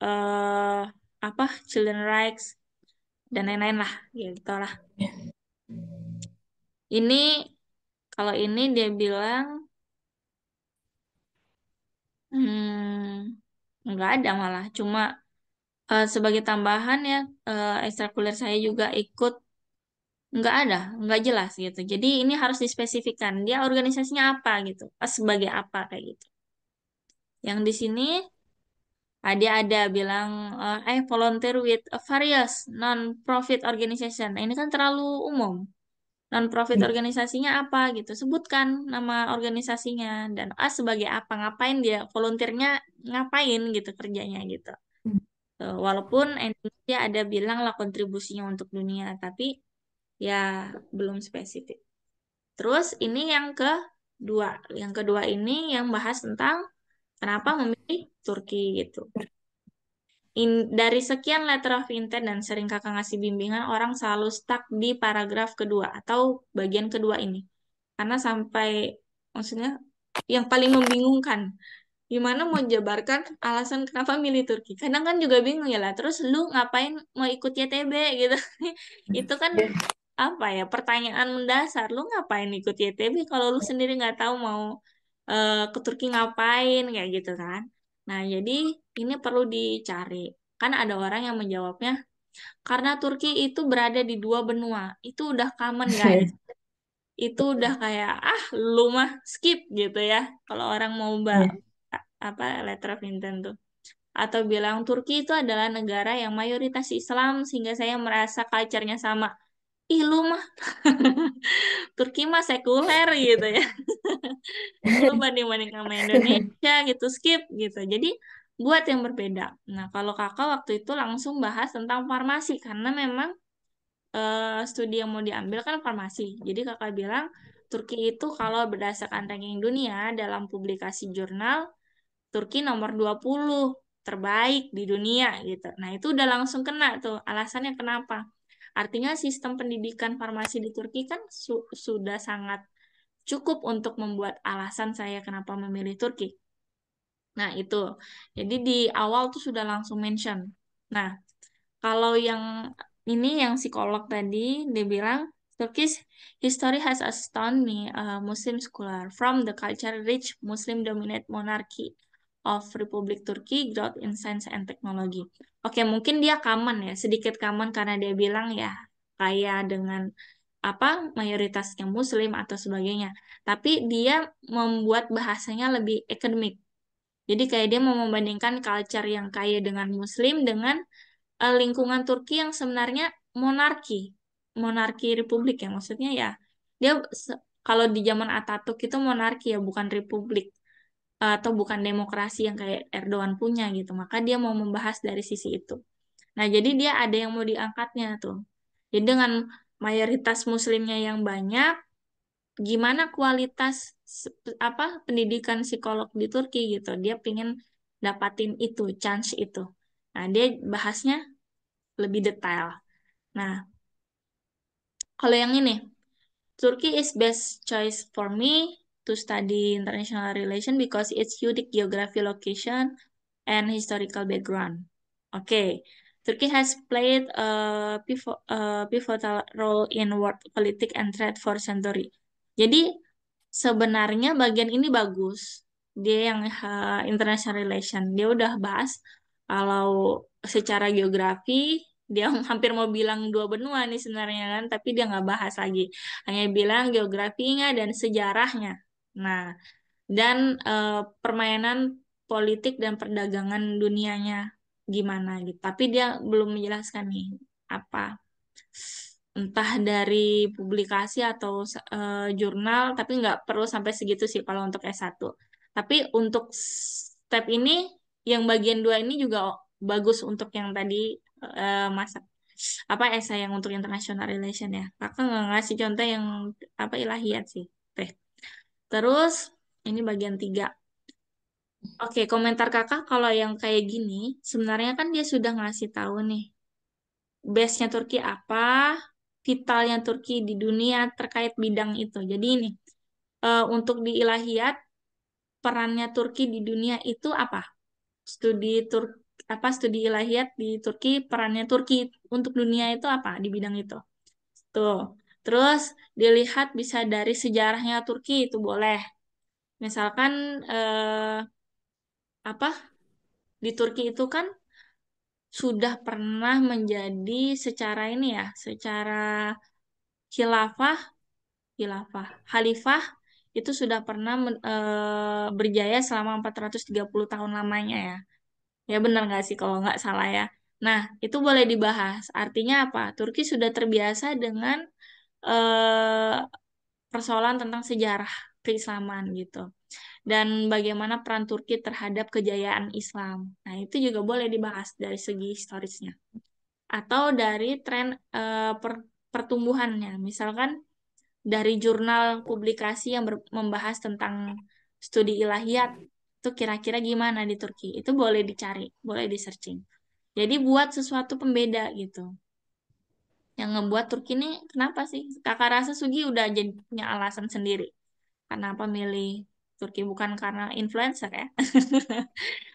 eh apa children rights dan lain-lain lah, gitu lah. Ini kalau ini dia bilang nggak ada malah, cuma sebagai tambahan ya ekstrakurikuler saya juga ikut nggak ada, nggak jelas gitu. Jadi ini harus dispesifikkan dia organisasinya apa gitu, sebagai apa kayak gitu. Yang di sini dia ada bilang I volunteer with a various non-profit organization. Nah, ini kan terlalu umum. Non-profit organisasinya apa gitu, sebutkan nama organisasinya dan sebagai apa, ngapain dia volunteernya, ngapain gitu kerjanya gitu. Walaupun endingnya dia ada bilang lah kontribusinya untuk dunia, tapi ya belum spesifik. Terus ini yang kedua. Yang kedua ini yang bahas tentang kenapa memilih Turki gitu. Dari sekian letter of intent dan sering kakak ngasih bimbingan, orang selalu stuck di paragraf kedua atau bagian kedua ini. Karena sampai, maksudnya yang paling membingungkan, gimana mau jabarkan alasan kenapa milih Turki? Kadang kan juga bingung ya lah. Terus lu ngapain mau ikut YTB gitu? Itu kan apa ya pertanyaan mendasar. Lu ngapain ikut YTB kalau lu sendiri nggak tahu mau ke Turki ngapain kayak gitu kan? Nah, jadi ini perlu dicari. Kan ada orang yang menjawabnya karena Turki itu berada di dua benua. Itu udah common guys. Itu udah kayak lu mah skip gitu ya. Kalau orang mau apa letter of intent tuh. atau bilang Turki itu adalah negara yang mayoritas Islam sehingga saya merasa culture-nya sama. Ih lu mah Turki mah sekuler gitu ya. Lu banding-banding sama Indonesia gitu, skip gitu. Jadi buat yang berbeda. Nah, kalau kakak waktu itu langsung bahas tentang farmasi karena memang studi yang mau diambil kan farmasi. Jadi kakak bilang Turki itu kalau berdasarkan ranking dunia dalam publikasi jurnal, Turki nomor 20 terbaik di dunia gitu. Nah, itu udah langsung kena tuh. Alasannya kenapa? Artinya sistem pendidikan farmasi di Turki kan sudah sangat cukup untuk membuat alasan saya kenapa memilih Turki. Nah, itu. Jadi di awal tuh sudah langsung mention. Nah, kalau yang ini yang psikolog tadi, dia bilang, Turkish history has astounded me, a Muslim scholar, from the culture-rich Muslim-dominant monarchy of Republic Turkey, growth in science and technology. Oke, mungkin dia common ya, sedikit common karena dia bilang ya, kaya dengan apa mayoritasnya Muslim atau sebagainya. Tapi dia membuat bahasanya lebih akademik. Jadi kayak dia mau membandingkan culture yang kaya dengan Muslim dengan lingkungan Turki yang sebenarnya monarki, monarki republik ya maksudnya ya. Dia kalau di zaman Atatürk itu monarki ya bukan republik atau bukan demokrasi yang kayak Erdogan punya gitu. Maka dia mau membahas dari sisi itu. Nah, jadi dia ada yang mau diangkatnya tuh. Jadi dengan mayoritas muslimnya yang banyak, gimana kualitas apa pendidikan psikolog di Turki gitu. Dia pingin dapatin itu, chance itu. Nah, dia bahasnya lebih detail. Nah, kalau yang ini, Turkey is best choice for me to study international relation because its unique geography location and historical background. Oke, Turkey has played a pivotal role in world politics and trade for century. Jadi sebenarnya bagian ini bagus. Dia yang international relation. Dia udah bahas kalau secara geografi dia hampir mau bilang dua benua nih sebenarnya kan, tapi dia nggak bahas lagi. Hanya bilang geografinya dan sejarahnya. Nah, dan permainan politik dan perdagangan dunianya gimana gitu. Tapi dia belum menjelaskan nih apa entah dari publikasi atau jurnal, tapi nggak perlu sampai segitu sih kalau untuk S1. Tapi untuk step ini, yang bagian dua ini juga bagus untuk yang tadi masa apa esai yang untuk international relation ya. Kakak nggak ngasih contoh yang apa ilahiyat sih. Teh. Terus ini bagian tiga. Oke, komentar kakak kalau yang kayak gini, sebenarnya kan dia sudah ngasih tahu nih base-nya Turki apa, vitalnya Turki di dunia terkait bidang itu. Jadi ini untuk di ilahiyat perannya Turki di dunia itu apa? Studi studi ilahiyat di Turki perannya Turki untuk dunia itu apa di bidang itu? Tuh. Terus dilihat bisa dari sejarahnya Turki itu boleh. Misalkan apa di Turki itu kan sudah pernah menjadi secara ini ya, secara khilafah khalifah itu sudah pernah berjaya selama 430 tahun lamanya ya. Ya benar nggak sih kalau nggak salah ya. Nah, itu boleh dibahas. Artinya apa? Turki sudah terbiasa dengan eh, persoalan tentang sejarah keislaman gitu. Dan bagaimana peran Turki terhadap kejayaan Islam. Nah, itu juga boleh dibahas dari segi historisnya. Atau dari tren pertumbuhannya. Misalkan dari jurnal publikasi yang membahas tentang studi ilahiyat itu kira-kira gimana di Turki itu boleh dicari boleh di searching jadi buat sesuatu pembeda gitu yang ngebuat Turki ini kenapa sih kakak rasa Sugi udah jadi punya alasan sendiri kenapa milih Turki bukan karena influencer ya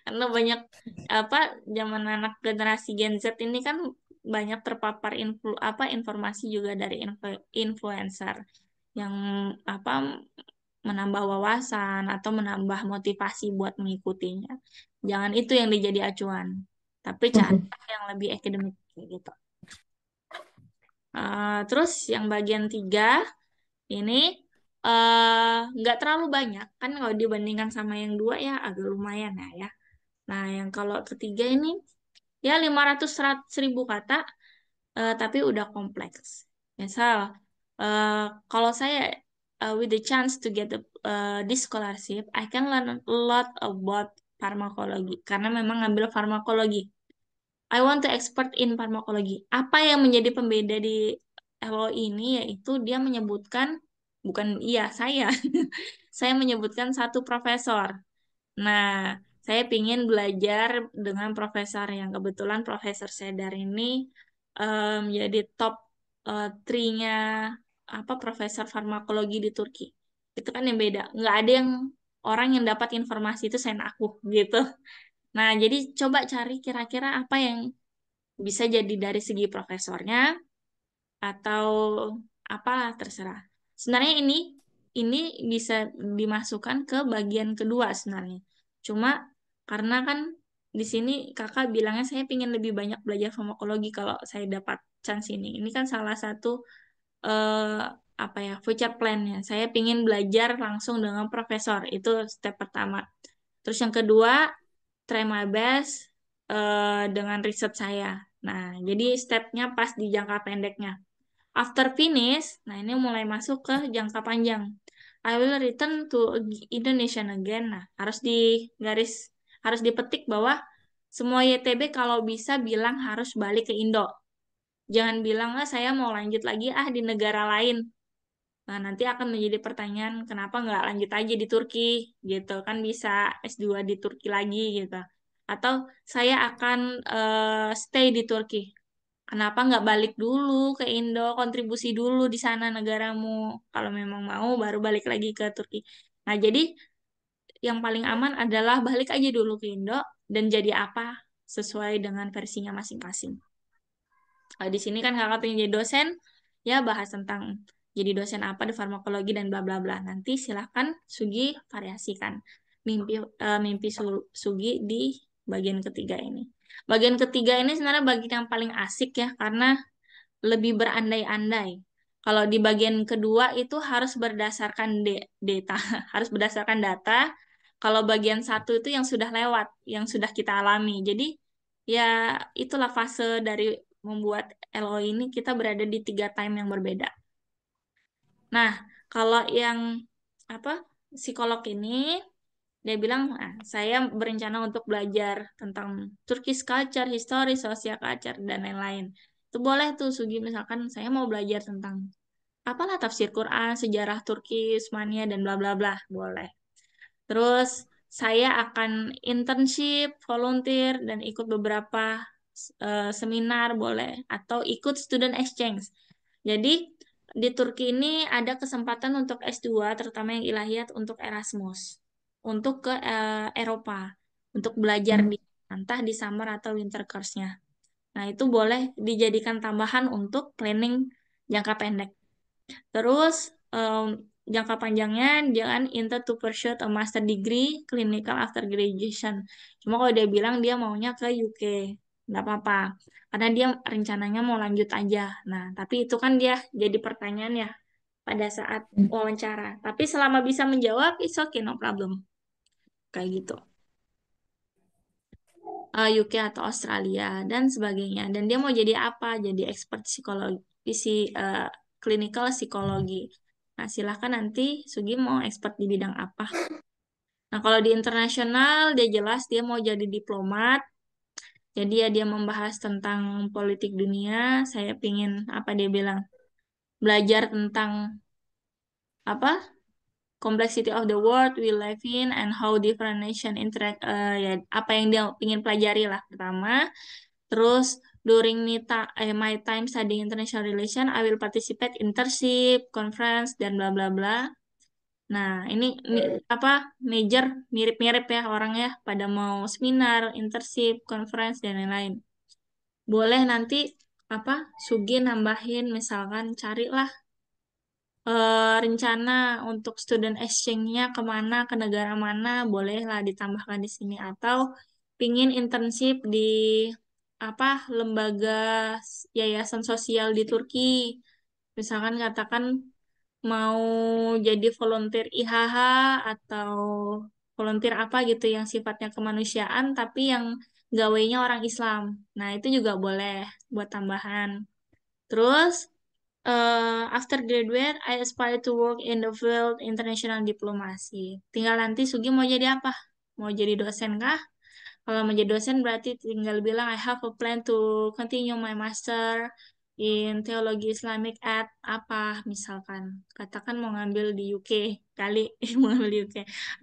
karena banyak apa zaman anak generasi Gen Z ini kan banyak terpapar informasi juga dari influencer yang apa menambah wawasan atau menambah motivasi buat mengikutinya. Jangan itu yang dijadi acuan, tapi cari yang lebih akademik kayak gitu. Terus yang bagian tiga ini nggak terlalu banyak kan kalau dibandingkan sama yang dua ya agak lumayan ya. Nah, yang kalau ketiga ini ya 500 ribu kata, tapi udah kompleks. Misal, eh, kalau saya with the chance to get this scholarship, I can learn a lot about pharmacology karena memang ngambil farmakologi. I want to expert in pharmacology. Apa yang menjadi pembeda di LO ini yaitu dia menyebutkan, bukan iya saya, saya menyebutkan satu profesor. Nah, saya ingin belajar dengan profesor yang kebetulan Profesor Sedar ini jadi top 3-nya apa profesor farmakologi di Turki. Itu kan yang beda. Nggak ada yang orang yang dapat informasi itu selain aku gitu. Nah, jadi coba cari kira-kira apa yang bisa jadi dari segi profesornya atau apalah terserah. Sebenarnya ini bisa dimasukkan ke bagian kedua sebenarnya. Cuma karena kan di sini kakak bilangnya saya ingin lebih banyak belajar farmakologi kalau saya dapat chance ini. Ini kan salah satu eh, apa ya future plan-nya. Saya ingin belajar langsung dengan profesor. Itu step pertama. Terus yang kedua, try my best dengan riset saya. Nah, jadi stepnya pas di jangka pendeknya. After finish, nah ini mulai masuk ke jangka panjang. I will return to Indonesia again. Nah, harus dipetik bahwa semua YTB kalau bisa bilang harus balik ke Indo. Jangan bilang, ah, saya mau lanjut lagi di negara lain. Nah, nanti akan menjadi pertanyaan, kenapa nggak lanjut aja di Turki, gitu. Kan bisa S2 di Turki lagi, gitu. Atau saya akan stay di Turki. Kenapa nggak balik dulu ke Indo, kontribusi dulu di sana negaramu. Kalau memang mau, baru balik lagi ke Turki. Nah, jadi yang paling aman adalah balik aja dulu ke Indo dan jadi apa sesuai dengan versinya masing-masing. Di sini kan kakak pengen jadi dosen, ya bahas tentang jadi dosen apa di farmakologi dan bla bla bla. Nanti silahkan Sugi variasikan mimpi Sugi di bagian ketiga ini. Bagian ketiga ini sebenarnya bagian yang paling asik ya, karena lebih berandai-andai. Kalau di bagian kedua itu harus berdasarkan data, harus berdasarkan data. Kalau bagian satu itu yang sudah lewat, yang sudah kita alami. Jadi ya itulah fase dari membuat LO ini kita berada di 3 time yang berbeda. Nah, kalau yang apa psikolog ini dia bilang, nah, saya berencana untuk belajar tentang Turkish culture, history, social culture, dan lain-lain. Itu boleh tuh, Sugi, misalkan saya mau belajar tentang apalah tafsir Quran, sejarah Turki, Usmania, dan bla bla bla, boleh. Terus saya akan internship, volunteer, dan ikut beberapa seminar, boleh. Atau ikut student exchange. Jadi di Turki ini ada kesempatan untuk S2, terutama yang ilahiyat untuk Erasmus, untuk ke Eropa, untuk belajar di entah di summer atau winter course-nya. Nah, itu boleh dijadikan tambahan untuk planning jangka pendek. Terus jangka panjangnya jangan intend to pursue a master degree clinical after graduation. Cuma kalau dia bilang dia maunya ke UK, nggak apa-apa. Karena dia rencananya mau lanjut aja. Nah, tapi itu kan dia jadi pertanyaan ya pada saat wawancara. Tapi selama bisa menjawab, it's okay, no problem. Kayak gitu. UK atau Australia dan sebagainya. Dan dia mau jadi apa? Jadi expert psikologi, clinical psikologi. Nah, silahkan nanti Sugi mau expert di bidang apa. Nah, kalau di internasional, dia jelas dia mau jadi diplomat. Jadi ya dia membahas tentang politik dunia. Saya pingin, apa dia bilang, belajar tentang apa? Complexity of the world we live in and how different nation interact. Ya, apa yang dia pingin pelajari lah pertama. Terus during my time studying international relation, I will participate internship, conference, dan bla bla bla. Nah, ini apa major mirip-mirip ya orangnya pada mau seminar, internship, conference, dan lain-lain. Boleh nanti apa Sugi nambahin misalkan carilah rencana untuk student exchange-nya kemana, ke negara mana, bolehlah ditambahkan di sini. Atau pingin internship di apa lembaga yayasan sosial di Turki. Misalkan katakan mau jadi volunteer IHH atau volunteer apa gitu yang sifatnya kemanusiaan tapi yang gawainya orang Islam. Nah, itu juga boleh buat tambahan. Terus after graduate, I aspire to work in the field international diplomacy. Tinggal nanti Sugi mau jadi apa? Mau jadi dosen kah? Kalau mau jadi dosen berarti tinggal bilang I have a plan to continue my master in teologi Islamic at apa misalkan. Katakan mau ngambil di UK kali, mau ngambil di UK.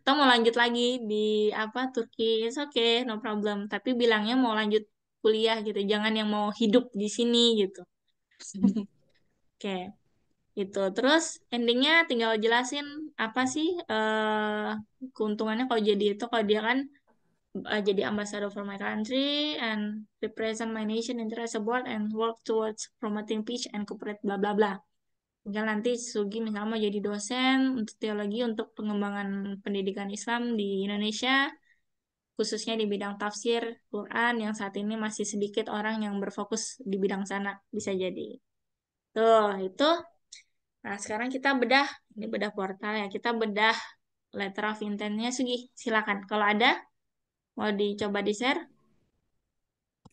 Atau mau lanjut lagi di apa Turki, it's okay, no problem. Tapi bilangnya mau lanjut kuliah gitu, jangan yang mau hidup di sini gitu. Oke. Gitu. Terus endingnya tinggal jelasin apa sih keuntungannya kalau jadi itu kalau dia kan jadi ambassador for my country and represent my nation interest abroad and work towards promoting peace and corporate bla bla bla. Tinggal nanti Sugi misalnya mau jadi dosen untuk teologi untuk pengembangan pendidikan Islam di Indonesia, khususnya di bidang tafsir Quran yang saat ini masih sedikit orang yang berfokus di bidang sana bisa jadi. Tuh, itu. Nah, sekarang kita bedah, ini bedah portal ya, kita bedah letter of intent-nya Sugi. Silakan. Kalau ada, mau dicoba di-share?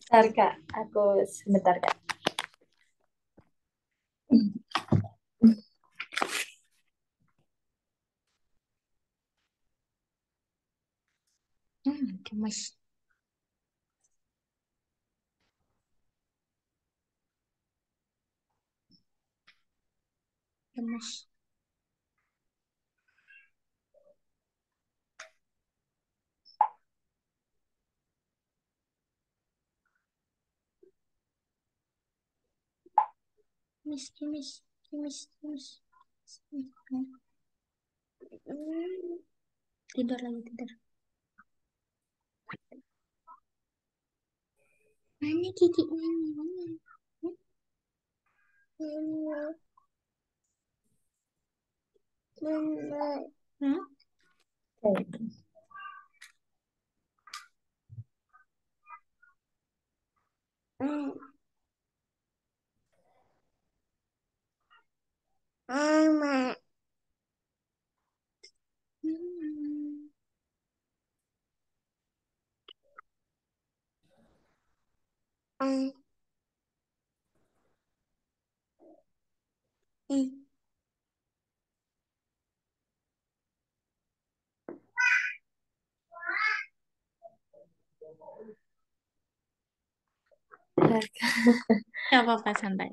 Bentar, Kak. Aku sebentar, Kak. Gemes. Gemes. Gemes, gemes, gemes, gemes. Tidur lagi, tidur. Mana giginya? Mana? Mama. Hah? Oke. Mama. Hmm. Hmm. Hmm. Bentar, Kak. Gak apa-apa, santai.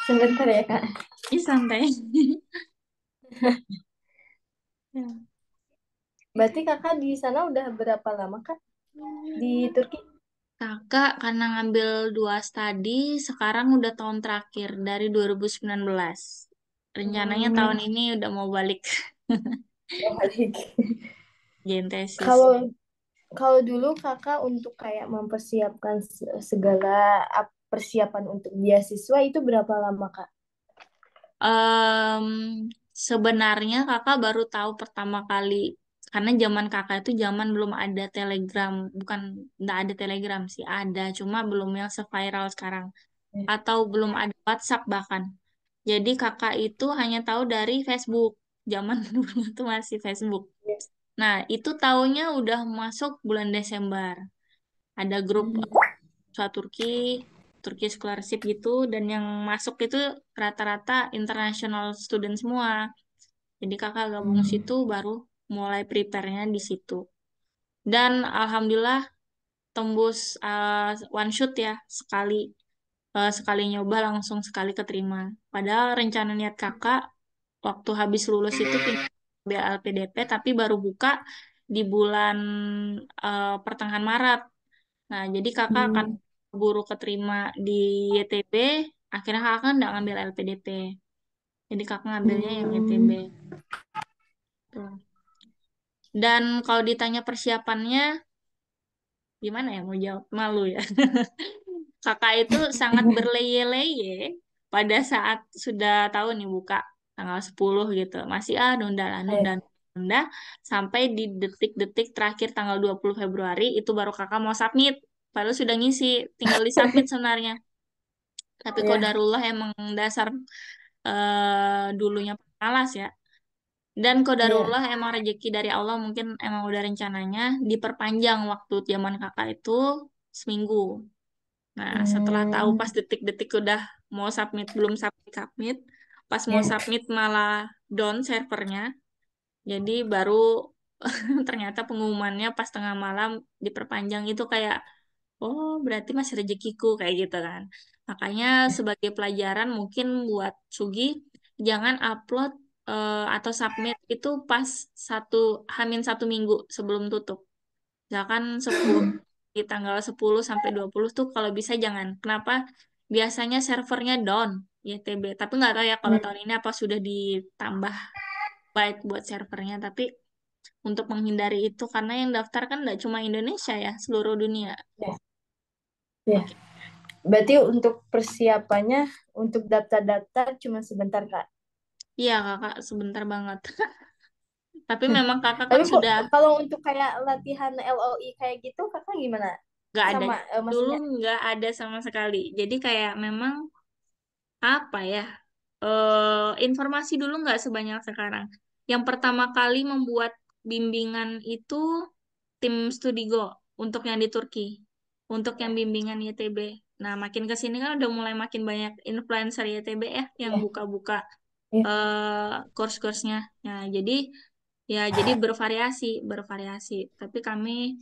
Sebentar ya, Kak. Ih, santai. Ya. Berarti Kakak di sana udah berapa lama, Kak? Di Turki? Kakak karena ngambil dua studi, sekarang udah tahun terakhir dari 2019. Rencananya Hmm, tahun ini udah mau balik oh, balik. jadi tesis. Kalau Kalau dulu kakak untuk kayak mempersiapkan segala persiapan untuk beasiswa itu berapa lama kak? Em, Sebenarnya kakak baru tahu pertama kali karena zaman kakak itu zaman belum ada Telegram, bukan nggak ada Telegram sih, ada cuma belum yang se-viral sekarang Ya. atau belum ada WhatsApp bahkan. Jadi kakak itu hanya tahu dari Facebook. Zaman dulu tuh masih Facebook. Ya. Nah, itu taunya udah masuk bulan Desember. Ada grup siswa Turki, Turki Scholarship gitu, dan yang masuk itu rata-rata international student semua. Jadi kakak gabung Hmm. situ baru mulai prepare-nya di situ. Dan alhamdulillah tembus one shoot ya sekali sekali nyoba langsung sekali keterima. Padahal rencana niat kakak waktu habis lulus itu pindah BLPDP tapi baru buka di bulan pertengahan Maret. Nah, jadi kakak akan Hmm. buru keterima di YTB, akhirnya kakak kan nggak ngambil LPDP. Jadi kakak ngambilnya yang YTB. Hmm. Tuh. Dan kalau ditanya persiapannya, gimana ya mau jawab? Malu ya. Kakak itu sangat berleye-leye pada saat sudah tahu nih buka tanggal 10 gitu. Masih nunda lah, nunda, Eh, nunda. Sampai di detik-detik terakhir tanggal 20 Februari itu baru kakak mau submit. Padahal sudah ngisi, tinggal di submit sebenarnya. Tapi ya, kodarullah emang dasar dulunya malas ya. Dan ya. kodarullah emang rezeki dari Allah mungkin emang udah rencananya diperpanjang waktu zaman kakak itu seminggu. Nah, setelah tahu Hmm. pas detik-detik udah mau submit, belum submit, pas mau Ya. submit malah down servernya. Jadi baru ternyata pengumumannya pas tengah malam diperpanjang itu kayak, oh berarti masih rezekiku kayak gitu kan. Makanya sebagai pelajaran mungkin buat Sugi, jangan upload atau submit itu pas satu Hamin 1 minggu sebelum tutup. Misalkan 10 di tanggal 10 sampai 20 tuh kalau bisa jangan. Kenapa? Biasanya servernya down YTB. Tapi nggak tahu ya kalau tahun ini apa sudah ditambah baik buat servernya. Tapi untuk menghindari itu karena yang daftar kan nggak cuma Indonesia ya, seluruh dunia. Ya. Ya. Oke. Berarti untuk persiapannya untuk daftar-daftar cuma sebentar kak. Iya kakak, sebentar banget. Tapi memang kakak kan Tapi kok sudah kalau untuk kayak latihan LOI kayak gitu kakak gimana? nggak ada. Sama Dulu maksudnya nggak ada sama sekali. Jadi kayak memang apa ya? Informasi dulu nggak sebanyak sekarang. Yang pertama kali membuat bimbingan itu tim Studigo untuk yang di Turki, untuk yang bimbingan YTB. Nah, makin ke sini kan udah mulai makin banyak influencer YTB ya yang ya, buka-buka ya, course-course-nya. Nah, jadi bervariasi, bervariasi. Tapi kami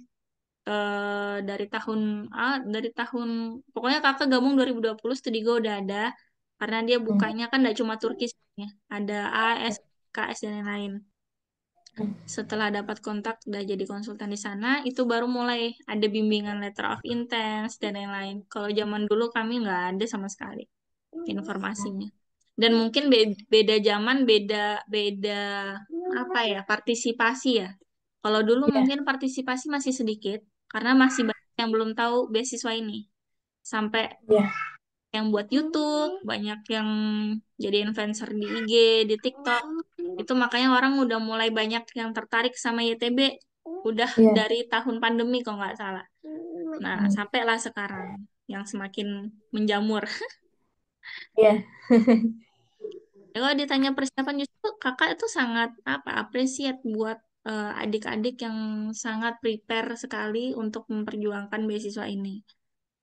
dari tahun pokoknya kakak gabung 2020 Studigo udah ada karena dia hmm, bukanya kan tidak cuma Turki sebenarnya ada AS KS dan lain-lain hmm, setelah dapat kontak udah jadi konsultan di sana itu baru mulai ada bimbingan letter of intent dan lain-lain kalau zaman dulu kami nggak ada sama sekali informasinya dan mungkin beda zaman beda beda apa ya partisipasi ya kalau dulu ya, mungkin partisipasi masih sedikit karena masih banyak yang belum tahu beasiswa ini sampai ya, yang buat YouTube banyak yang jadi influencer di IG di TikTok itu makanya orang udah mulai banyak yang tertarik sama YTB udah ya, dari tahun pandemi kalau nggak salah nah hmm, sampailah sekarang yang semakin menjamur. ya, Ya, kalau ditanya persiapan justru kakak itu sangat apa appreciate buat adik-adik yang sangat prepare sekali untuk memperjuangkan beasiswa ini.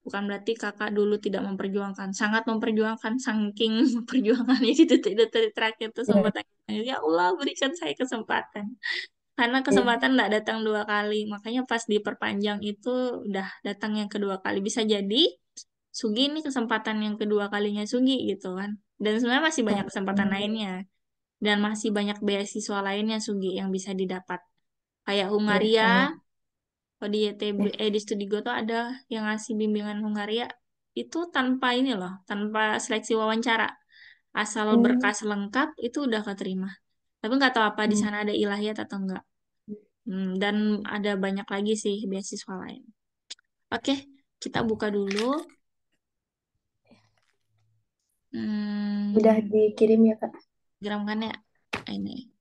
Bukan berarti kakak dulu tidak memperjuangkan, sangat memperjuangkan saking memperjuangkannya di detik-detik terakhir itu ya, sempat tanya, ya Allah berikan saya kesempatan. Karena ya, kesempatan tidak datang 2 kali, makanya pas diperpanjang itu udah datang yang kedua kali. Bisa jadi Sugi ini kesempatan yang kedua kalinya Sugi gitu kan. Dan sebenarnya masih banyak kesempatan lainnya. Dan masih banyak beasiswa lainnya Sugi yang bisa didapat. Kayak ya, Hungaria, amin. kalau di YTB, Ya, di Studigo tuh ada yang ngasih bimbingan Hungaria. Itu tanpa ini loh, tanpa seleksi wawancara. Asal hmm, berkas lengkap, itu udah keterima. Tapi nggak tahu apa di hmm, sana ada ilahiyat atau enggak. Dan ada banyak lagi sih beasiswa lain. Oke, kita buka dulu. Udah Hmm, dikirim ya Kak. Geram kan ya? Ini.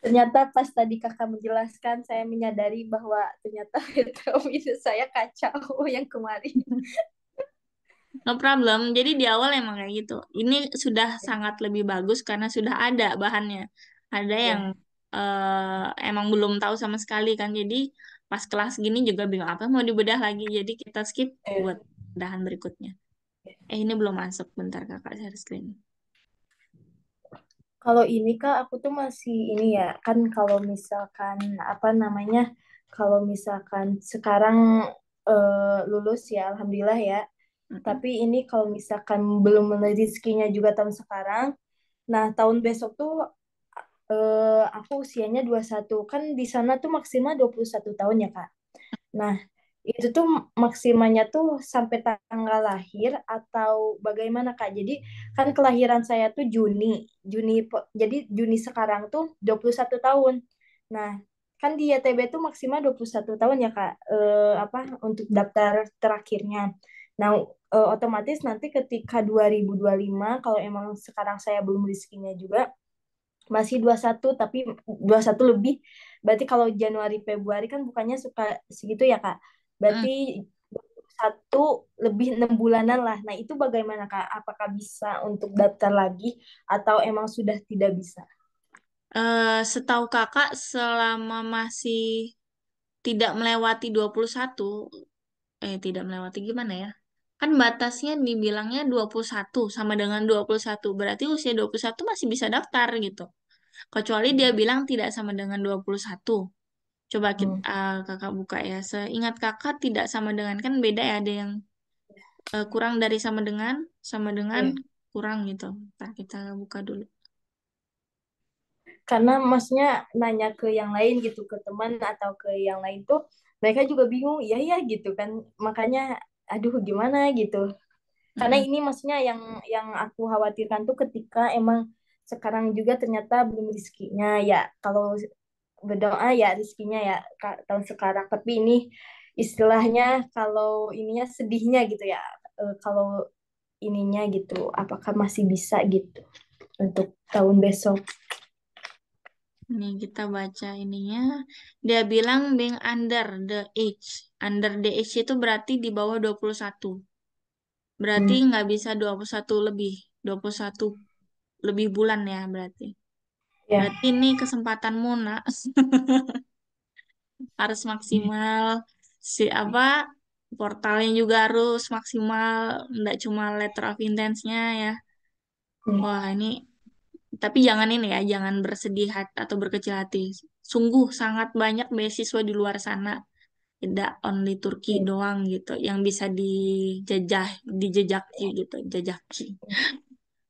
Ternyata pas tadi Kakak menjelaskan, saya menyadari bahwa ternyata retrovirus saya kacau yang kemarin. No problem. Jadi di awal emang kayak gitu. Ini sudah sangat lebih bagus karena sudah ada bahannya. Ada yang Ya, emang belum tahu sama sekali kan. Jadi pas kelas gini juga bingung apa mau dibedah lagi. Jadi kita skip ya. buat bedahan berikutnya. Ini belum masuk. Bentar kakak share screen. Kalau ini Kak, aku tuh masih ini ya, kan kalau misalkan apa namanya, kalau misalkan sekarang lulus ya, alhamdulillah ya. Mm-mm. Tapi ini kalau misalkan belum rezekinya juga tahun sekarang, nah tahun besok tuh aku usianya 21. Kan di sana tuh maksimal 21 tahun ya Kak. Nah, itu tuh maksimanya tuh sampai tanggal lahir atau bagaimana Kak? Jadi kan kelahiran saya tuh Juni. Jadi Juni sekarang tuh 21 tahun. Nah, kan di YTB tuh maksimal 21 tahun ya Kak. Apa untuk daftar terakhirnya. Nah, otomatis nanti ketika 2025 kalau emang sekarang saya belum rezekinya juga masih 21 tapi 21 lebih. Berarti kalau Januari Februari kan bukannya suka segitu ya Kak. Mm. Berarti 21 lebih 6 bulanan lah. Nah, itu bagaimana Kak? Apakah bisa untuk daftar lagi atau emang sudah tidak bisa? Setahu kakak selama masih tidak melewati 21, tidak melewati gimana ya? Kan batasnya dibilangnya 21 sama dengan 21. Berarti usia 21 masih bisa daftar gitu. Kecuali dia bilang tidak sama dengan 21. Coba Hmm. kakak buka ya. Seingat kakak tidak sama dengan kan beda ya. Ada yang kurang dari sama dengan Iya. kurang gitu. Ntar kita buka dulu. Karena maksudnya nanya ke yang lain gitu, ke teman atau ke yang lain tuh mereka juga bingung, iya iya gitu kan. Makanya aduh gimana gitu. Karena Mm-mm. ini maksudnya yang aku khawatirkan tuh ketika emang sekarang juga ternyata belum rezekinya ya kalau berdoa ya rezekinya ya tahun sekarang tapi ini istilahnya kalau ininya sedihnya gitu ya. Kalau ininya gitu apakah masih bisa gitu untuk tahun besok. Ini kita baca ininya. Dia bilang being under the age. Under the age itu berarti di bawah 21. Berarti Hmm, nggak bisa 21 lebih. 21 lebih bulan ya berarti. ya. Berarti ini kesempatanmu nak. Harus maksimal. Si apa portalnya juga harus maksimal. Nggak cuma letter of intents-nya ya. Hmm, Wah ini. Tapi jangan ini ya. Jangan bersedih hati atau berkecil hati. Sungguh sangat banyak beasiswa di luar sana. Tidak only Turki ya. doang gitu yang bisa dijejaki gitu, jejaki.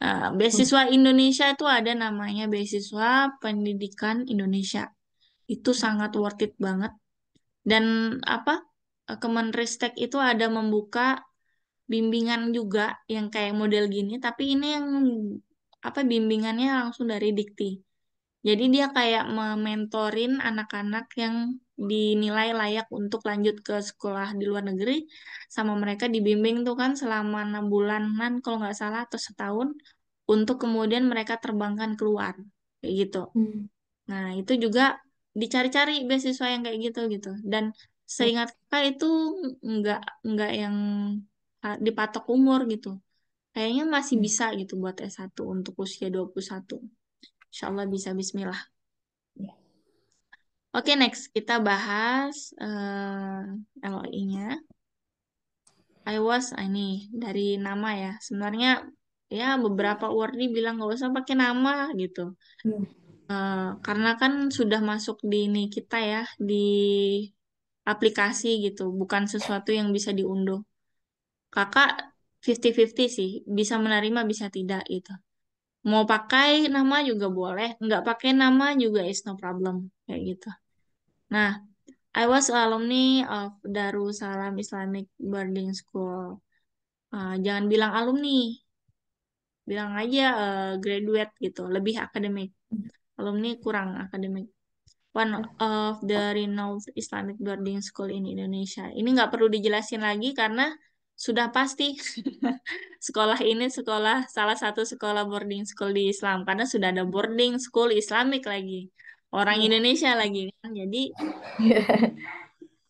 Hmm, Beasiswa Indonesia itu ada namanya beasiswa pendidikan Indonesia. Itu sangat worth it banget. Dan apa? Kemenristek itu ada membuka bimbingan juga yang kayak model gini, tapi ini yang apa bimbingannya langsung dari Dikti. Jadi dia kayak mementorin anak-anak yang dinilai layak untuk lanjut ke sekolah di luar negeri, sama mereka dibimbing tuh kan selama 6 bulanan kalau nggak salah atau setahun untuk kemudian mereka terbangkan keluar kayak gitu. hmm, Nah itu juga dicari-cari beasiswa yang kayak gitu gitu. Dan hmm, seingat kakak itu nggak nggak yang dipatok umur gitu. Kayaknya masih hmm. bisa gitu buat S1 untuk usia 21. Insya Allah bisa Bismillah. Ya. Oke, next kita bahas LOI-nya. I was ini dari nama ya. Sebenarnya ya beberapa word bilang nggak usah pakai nama gitu. Hmm, Karena kan sudah masuk di ini kita ya di aplikasi gitu, bukan sesuatu yang bisa diunduh. Kakak 50-50 sih, bisa menerima bisa tidak gitu. Mau pakai nama juga boleh, nggak pakai nama juga is no problem kayak gitu. Nah, I was alumni of Darussalam Islamic Boarding School. Jangan bilang alumni, bilang aja graduate gitu, lebih akademik. Alumni kurang akademik. one of the renowned Islamic boarding school in Indonesia. Ini nggak perlu dijelasin lagi karena sudah pasti sekolah ini salah satu sekolah boarding school di Islam karena sudah ada boarding school Islamic lagi. Orang Iya. Indonesia lagi kan. Jadi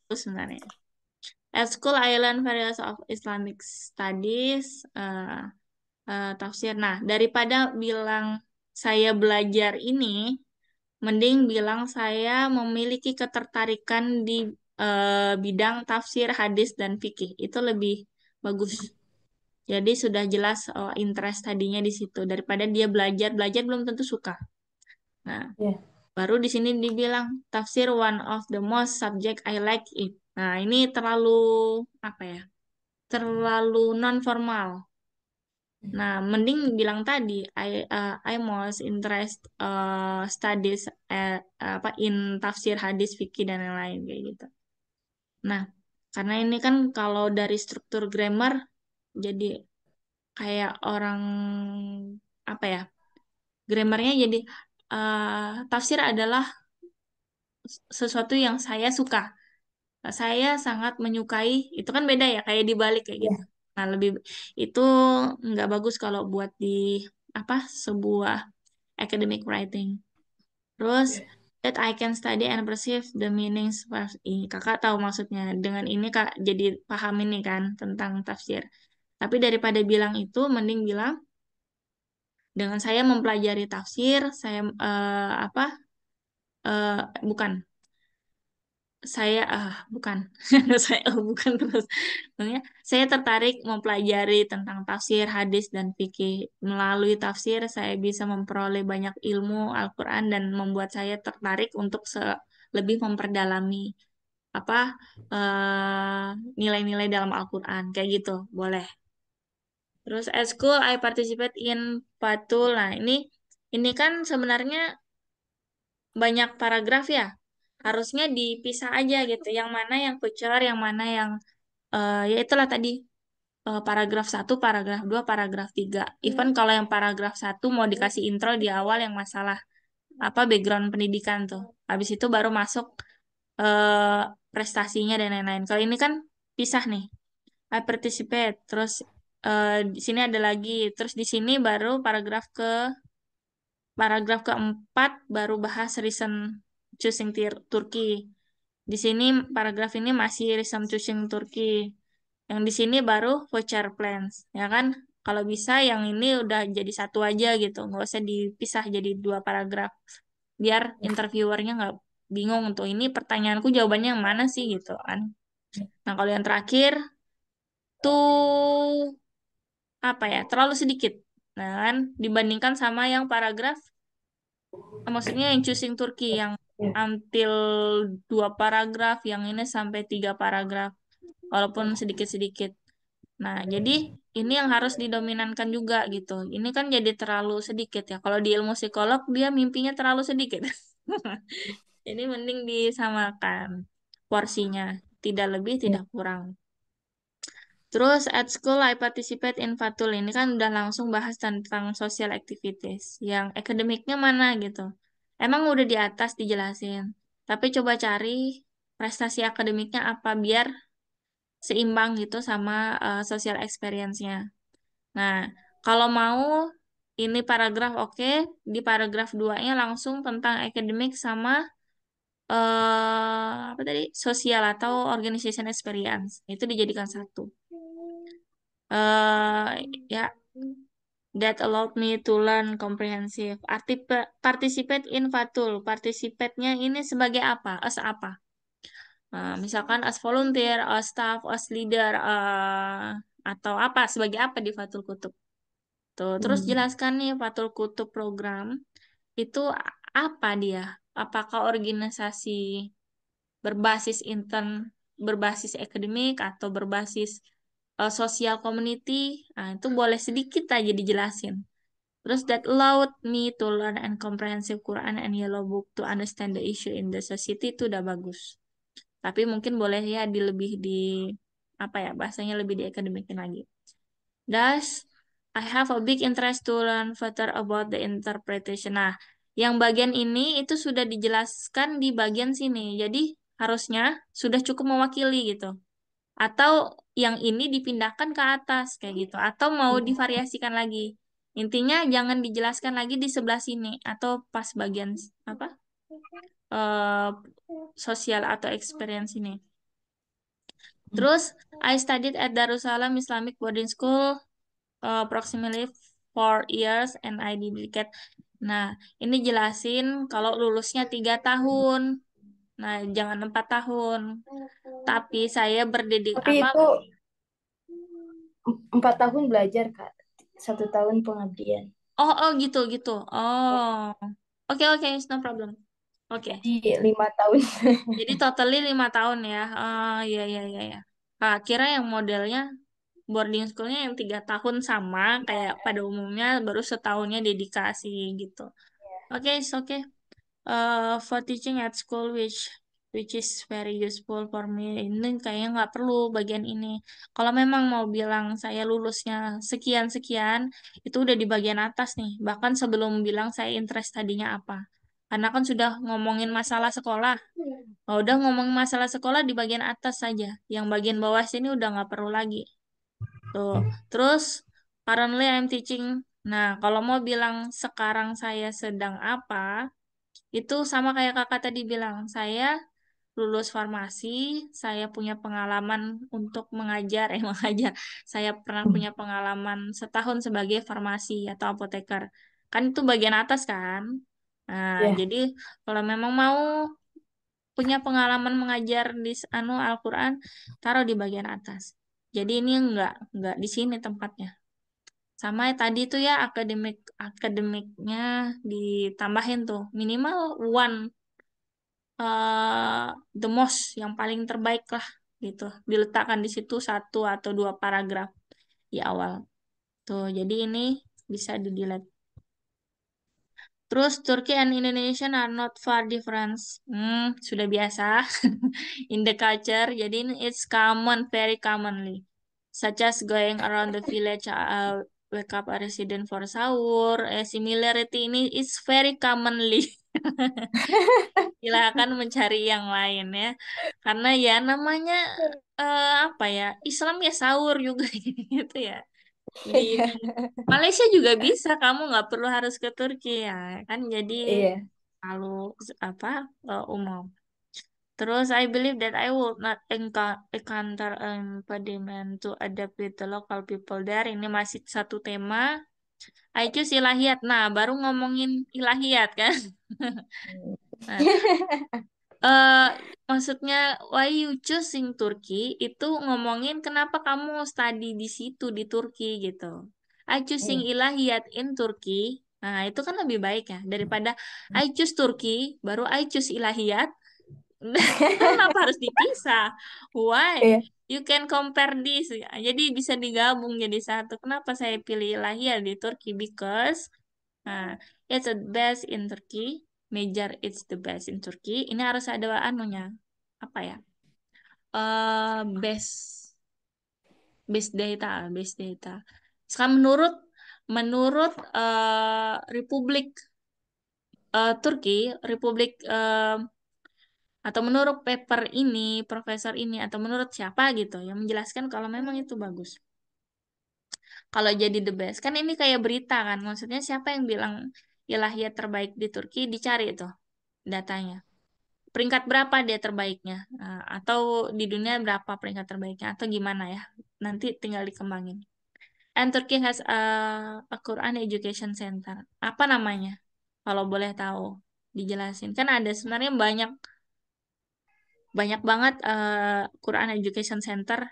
itu sebenarnya. At school I learned various of Islamic studies, tafsir. Nah, daripada bilang saya belajar ini, mending bilang saya memiliki ketertarikan di bidang tafsir, hadis, dan fikih. Itu lebih bagus. Jadi sudah jelas interest tadinya di situ. Daripada dia belajar, belajar belum tentu suka. Nah, Iya. baru di sini dibilang tafsir one of the most subject I like it. Nah, ini terlalu apa ya? Terlalu non formal. Nah, mending bilang tadi I most interest studies apa in tafsir hadis fikih dan lain-lain kayak gitu. Nah, karena ini kan kalau dari struktur grammar jadi kayak orang apa ya? Grammarnya jadi tafsir adalah sesuatu yang saya suka. Saya sangat menyukai, itu kan beda ya, kayak dibalik kayak gitu. Iya. Nah, lebih itu nggak bagus kalau buat di apa sebuah academic writing. Terus that I can study and perceive the meanings of ini. Kakak tahu maksudnya. Dengan ini kak jadi paham ini kan tentang tafsir. Tapi daripada bilang itu, mending bilang dengan saya mempelajari tafsir, saya apa? Bukan bukan saya bukan terus maksudnya saya tertarik mempelajari tentang tafsir hadis dan fikih melalui tafsir saya bisa memperoleh banyak ilmu Al-Quran dan membuat saya tertarik untuk lebih memperdalami apa nilai-nilai dalam Al-Quran kayak gitu boleh terus at school I participate in Patul nah ini kan sebenarnya banyak paragraf ya harusnya dipisah aja gitu yang mana yang kucor yang mana yang ya itulah tadi paragraf satu, paragraf 2, paragraf 3. Even kalau yang paragraf satu mau dikasih intro di awal yang masalah apa background pendidikan tuh. Habis itu baru masuk eh, prestasinya dan lain-lain. Kalau ini kan pisah nih. I participate, terus di sini ada lagi, terus di sini baru paragraf keempat baru bahas reason choosing Turkey. Di sini paragraf ini masih reason choosing Turkey. Yang di sini baru voucher plans, ya kan? Kalau bisa yang ini udah jadi satu aja gitu, nggak usah dipisah jadi dua paragraf. Biar interviewernya nggak bingung tuh, ini pertanyaanku jawabannya yang mana sih gitu kan. Nah kalau yang terakhir tuh apa ya, terlalu sedikit. Nah kan, dibandingkan sama yang paragraf, maksudnya yang choosing Turkey yang Iya. until dua paragraf, yang ini sampai tiga paragraf, walaupun sedikit-sedikit. Nah, jadi ini yang harus didominankan juga gitu. Ini kan jadi terlalu sedikit ya. Kalau di ilmu psikolog dia mimpinya terlalu sedikit. Jadi mending disamakan porsinya, tidak lebih, Iya. tidak kurang. Terus at school I participate in Fatul ini kan udah langsung bahas tentang social activities. Yang akademiknya mana gitu. Emang udah di atas dijelasin. Tapi coba cari prestasi akademiknya apa biar seimbang gitu sama social experience-nya. Nah, kalau mau ini paragraf oke, di paragraf 2-nya langsung tentang akademik sama apa tadi? Sosial atau organization experience. Itu dijadikan satu. Ya, that allowed me to learn comprehensive. Participate in Fatul. Participate-nya ini sebagai apa? As apa? Misalkan as volunteer, as staff, as leader, atau apa? Sebagai apa di Fatul Kutub? Tuh, terus Hmm. jelaskan nih Fatul Kutub program itu apa dia? Apakah organisasi berbasis berbasis akademik atau berbasis sosial community? Nah, itu boleh sedikit aja dijelasin. Terus that allowed me to learn and comprehensive Quran and Yellow Book to understand the issue in the society itu udah bagus. Tapi mungkin boleh ya lebih di apa ya bahasanya lebih di akademikin lagi. Thus, I have a big interest to learn further about the interpretation. Nah, Yang bagian ini itu sudah dijelaskan di bagian sini. Jadi harusnya sudah cukup mewakili gitu. Atau yang ini dipindahkan ke atas kayak gitu. Atau mau divariasikan lagi. Intinya jangan dijelaskan lagi di sebelah sini atau pas bagian apa? eh, Sosial atau experience ini. Terus I studied at Darussalam Islamic Boarding School approximately 4 years and I dedicate. Nah, ini jelasin kalau lulusnya 3 tahun. Nah, jangan 4 tahun. Tapi saya berdidik Tapi apa? itu 4 tahun belajar, Kak. 1 tahun pengabdian. Oh, gitu gitu. Ya, Oh, oke oke, it's no problem. Oke. jadi 5 tahun. Jadi totally 5 tahun ya. Oh, iya iya iya ya. Ah, kira yang modelnya boarding schoolnya yang 3 tahun sama kayak pada umumnya baru setahunnya dedikasi gitu. Oke, it's okay. For teaching at school which is very useful for me. Ini kayaknya nggak perlu bagian ini. Kalau memang mau bilang saya lulusnya sekian sekian, itu udah di bagian atas nih. Bahkan sebelum bilang saya interest tadinya apa. Karena kan sudah ngomongin masalah sekolah. Oh, udah ngomongin masalah sekolah di bagian atas saja. Yang bagian bawah sini udah nggak perlu lagi. Tuh. Terus currently I'm teaching. Nah, kalau mau bilang sekarang saya sedang apa, itu sama kayak kakak tadi bilang, saya lulus farmasi, saya punya pengalaman untuk mengajar, mengajar. Saya pernah punya pengalaman setahun sebagai farmasi atau apoteker. Kan itu bagian atas kan? Nah, Ya, jadi kalau memang mau punya pengalaman mengajar di Al-Quran, taruh di bagian atas. Jadi ini enggak di sini tempatnya. Sama tadi tuh ya akademiknya ditambahin tuh minimal one the most yang paling terbaik lah gitu. Diletakkan di situ 1 atau 2 paragraf di awal. Tuh, jadi ini bisa di-delete. Terus Turkey and Indonesia are not far difference. Sudah biasa in the culture. Jadi ini it's common, very commonly. Such as going around the village, wake up a resident for sahur. Similarity ini is very commonly. Silakan mencari yang lain ya. Karena ya namanya apa ya? Islam ya sahur juga gitu ya. Di Malaysia juga bisa, kamu nggak perlu harus ke Turki ya, kan jadi iya. lalu apa umum. Terus I believe that I will not encounter impediment to adapt with the local people there. Ini masih satu tema. I choose ilahiyat. Nah, baru ngomongin ilahiyat kan. Nah, eh maksudnya why you choosing Turkey itu ngomongin kenapa kamu study di situ di Turki gitu. I choosing Iya. ilahiyat in Turkey. Nah, itu kan lebih baik ya daripada I choose Turkey baru I choose ilahiyat. Kenapa harus dipisah? Why? Iya. You can compare this. Ya. Jadi bisa digabung jadi satu. Kenapa saya pilih ilahiyat di Turki? Because it's the best in Turkey. Major it's the best in Turkey. Ini harus ada anunya. Apa ya? Best best data. Sekarang menurut Republik Turki, Republik atau menurut paper ini, profesor ini atau menurut siapa gitu yang menjelaskan kalau memang itu bagus. Kalau jadi the best, kan ini kayak berita kan. Maksudnya siapa yang bilang ilahiyat terbaik di Turki dicari itu datanya. Peringkat berapa dia terbaiknya? Atau di dunia berapa peringkat terbaiknya? Atau gimana ya? Nanti tinggal dikembangin. And Turkey has a Quran Education Center. Apa namanya? Kalau boleh tahu, dijelasin. Kan ada sebenarnya banyak banyak banget Quran Education Center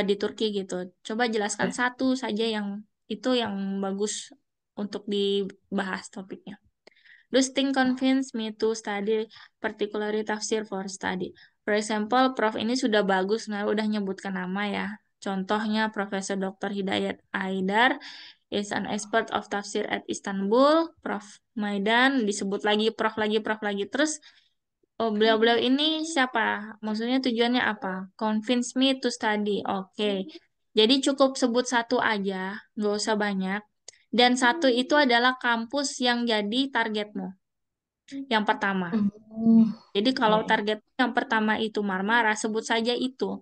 di Turki gitu. Coba jelaskan Ya. satu saja yang itu yang bagus untuk dibahas topiknya. Those things convince me to study particularly tafsir for study. For example, Prof ini sudah bagus, nah udah nyebutkan nama ya. Contohnya Profesor Dr. Hidayat Aidar is an expert of tafsir at Istanbul. Prof Maidan disebut lagi, Prof lagi, Prof lagi. Terus oh, beliau-beliau ini siapa? Maksudnya tujuannya apa? Convince me to study. Oke. Jadi cukup sebut satu aja, nggak usah banyak. Dan satu itu adalah kampus yang jadi targetmu, yang pertama. Hmm, Jadi kalau ya, ya. target yang pertama itu Marmara, sebut saja itu.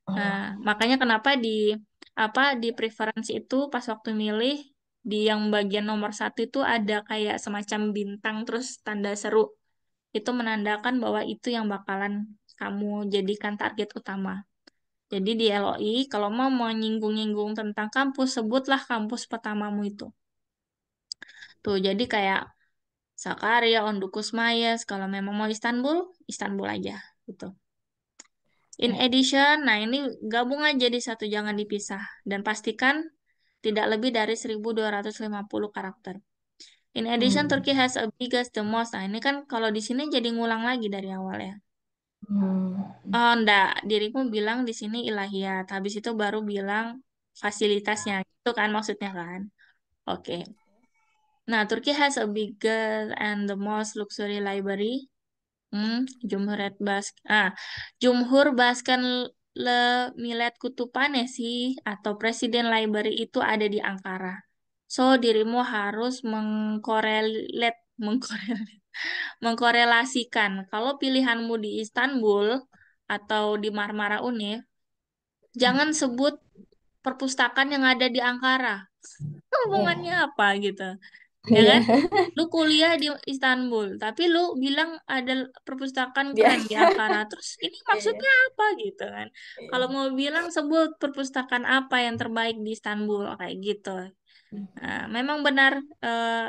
Nah, Oh, makanya kenapa di apa di preference itu pas waktu milih di yang bagian nomor satu itu ada kayak semacam bintang terus tanda seru. Itu menandakan bahwa itu yang bakalan kamu jadikan target utama. Jadi di LOI, kalau mau menyinggung-nyinggung tentang kampus, sebutlah kampus pertamamu itu. Tuh, jadi kayak Sakarya, Ondukus Mayas, kalau memang mau Istanbul, Istanbul aja. Gitu. In ya. addition, nah ini gabung aja di satu, jangan dipisah. Dan pastikan tidak lebih dari 1.250 karakter. In addition, Hmm, Turkey has a biggest, the most. Nah, ini kan kalau di sini jadi ngulang lagi dari awal ya. hmm, Oh, enggak. Dirimu bilang di sini ilahiyat. Habis itu baru bilang fasilitasnya. Itu kan maksudnya kan? Oke. Nah, Turkey has a biggest and the most luxury library. Cumhuriyet Jumhur Baskan Le Millet Kutuphanesi atau Presiden Library itu ada di Ankara. So, dirimu harus mengkorelasikan. Kalau pilihanmu di Istanbul atau di Marmara Univ, jangan sebut perpustakaan yang ada di Ankara. Hubungannya ya, apa gitu? Ya ya. kan? Lu kuliah di Istanbul, tapi lu bilang ada perpustakaan Dia, keren di Ankara. Terus ini iya, maksudnya apa gitu kan? Kalau iya. mau bilang sebut perpustakaan apa yang terbaik di Istanbul kayak gitu. Nah, memang benar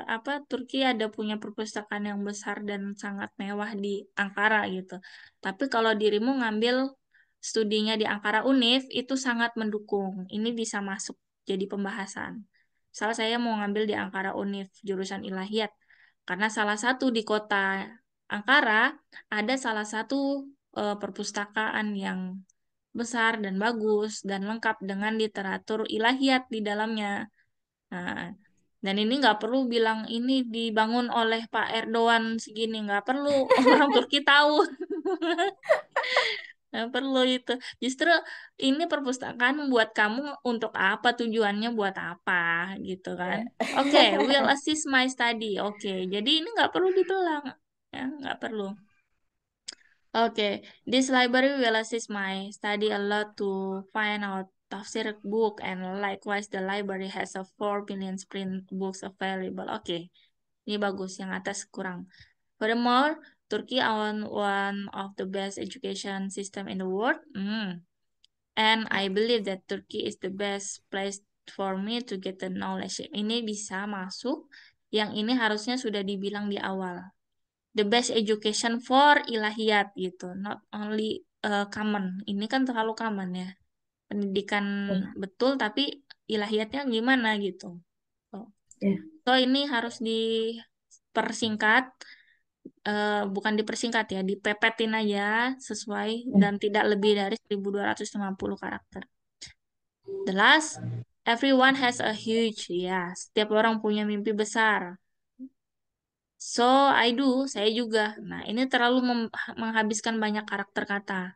apa Turki ada punya perpustakaan yang besar dan sangat mewah di Ankara gitu. Tapi kalau dirimu ngambil studinya di Ankara Univ itu sangat mendukung. Ini bisa masuk jadi pembahasan. Misal saya mau ngambil di Ankara Univ jurusan Ilahiyat karena salah satu di kota Ankara ada salah satu perpustakaan yang besar dan bagus dan lengkap dengan literatur ilahiyat di dalamnya. Nah, dan ini nggak perlu bilang ini dibangun oleh Pak Erdogan segini, nggak perlu orang Turki tahu, nggak perlu itu. Justru ini perpustakaan buat kamu untuk apa, tujuannya buat apa, gitu kan? Ya. Oke, will assist my study. Oke, jadi ini nggak perlu dibelang, ya, nggak perlu. Okay, this library will assist my study a lot to find out tafsir book and likewise the library has a 4 million print books available. Oke, ini bagus, yang atas kurang. Furthermore, Turkey own one of the best education system in the world. And I believe that Turkey is the best place for me to get the knowledge. Ini bisa masuk, yang ini harusnya sudah dibilang di awal the best education for ilahiyat gitu, not only common. Ini kan terlalu common ya. Pendidikan Ya, betul tapi ilahiyatnya gimana gitu. So, ya. so ini harus dipersingkat, bukan dipersingkat ya, dipepetin aja sesuai dan tidak lebih dari 1.250 karakter. The last, everyone has a huge, ya, setiap orang punya mimpi besar. So, I do, saya juga. Nah, ini terlalu menghabiskan banyak karakter kata.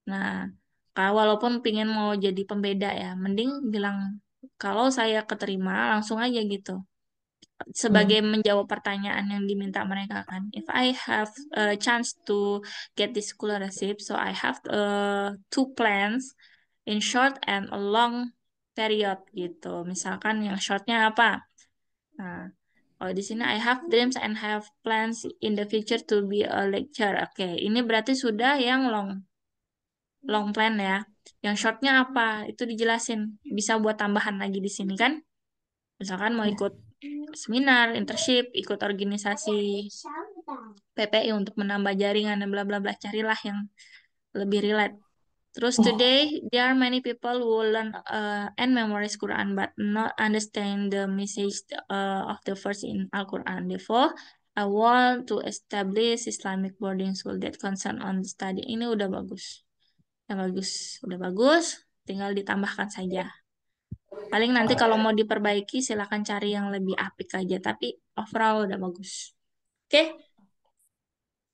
Nah, kalau walaupun pingin mau jadi pembeda ya, mending bilang kalau saya keterima langsung aja gitu. Sebagai Hmm, menjawab pertanyaan yang diminta mereka kan. If I have a chance to get this scholarship, so I have two plans in short and a long period gitu. Misalkan yang shortnya apa? Nah, kalau di sini I have dreams and have plans in the future to be a lecturer. Oke, ini berarti sudah yang long plan ya. Yang shortnya apa? Itu dijelasin. Bisa buat tambahan lagi di sini kan? Misalkan mau ya. ikut seminar, internship, ikut organisasi PPI untuk menambah jaringan dan bla bla bla. Carilah yang lebih relate. Terus Oh, today there are many people who learn and memorize Quran but not understand the message of the verse in Al-Quran. Therefore, I want to establish Islamic boarding school that concern on the study. Ini udah bagus. Udah bagus. Udah bagus. Tinggal ditambahkan saja. Paling nanti kalau mau diperbaiki silahkan cari yang lebih apik aja. Tapi overall udah bagus. Oke,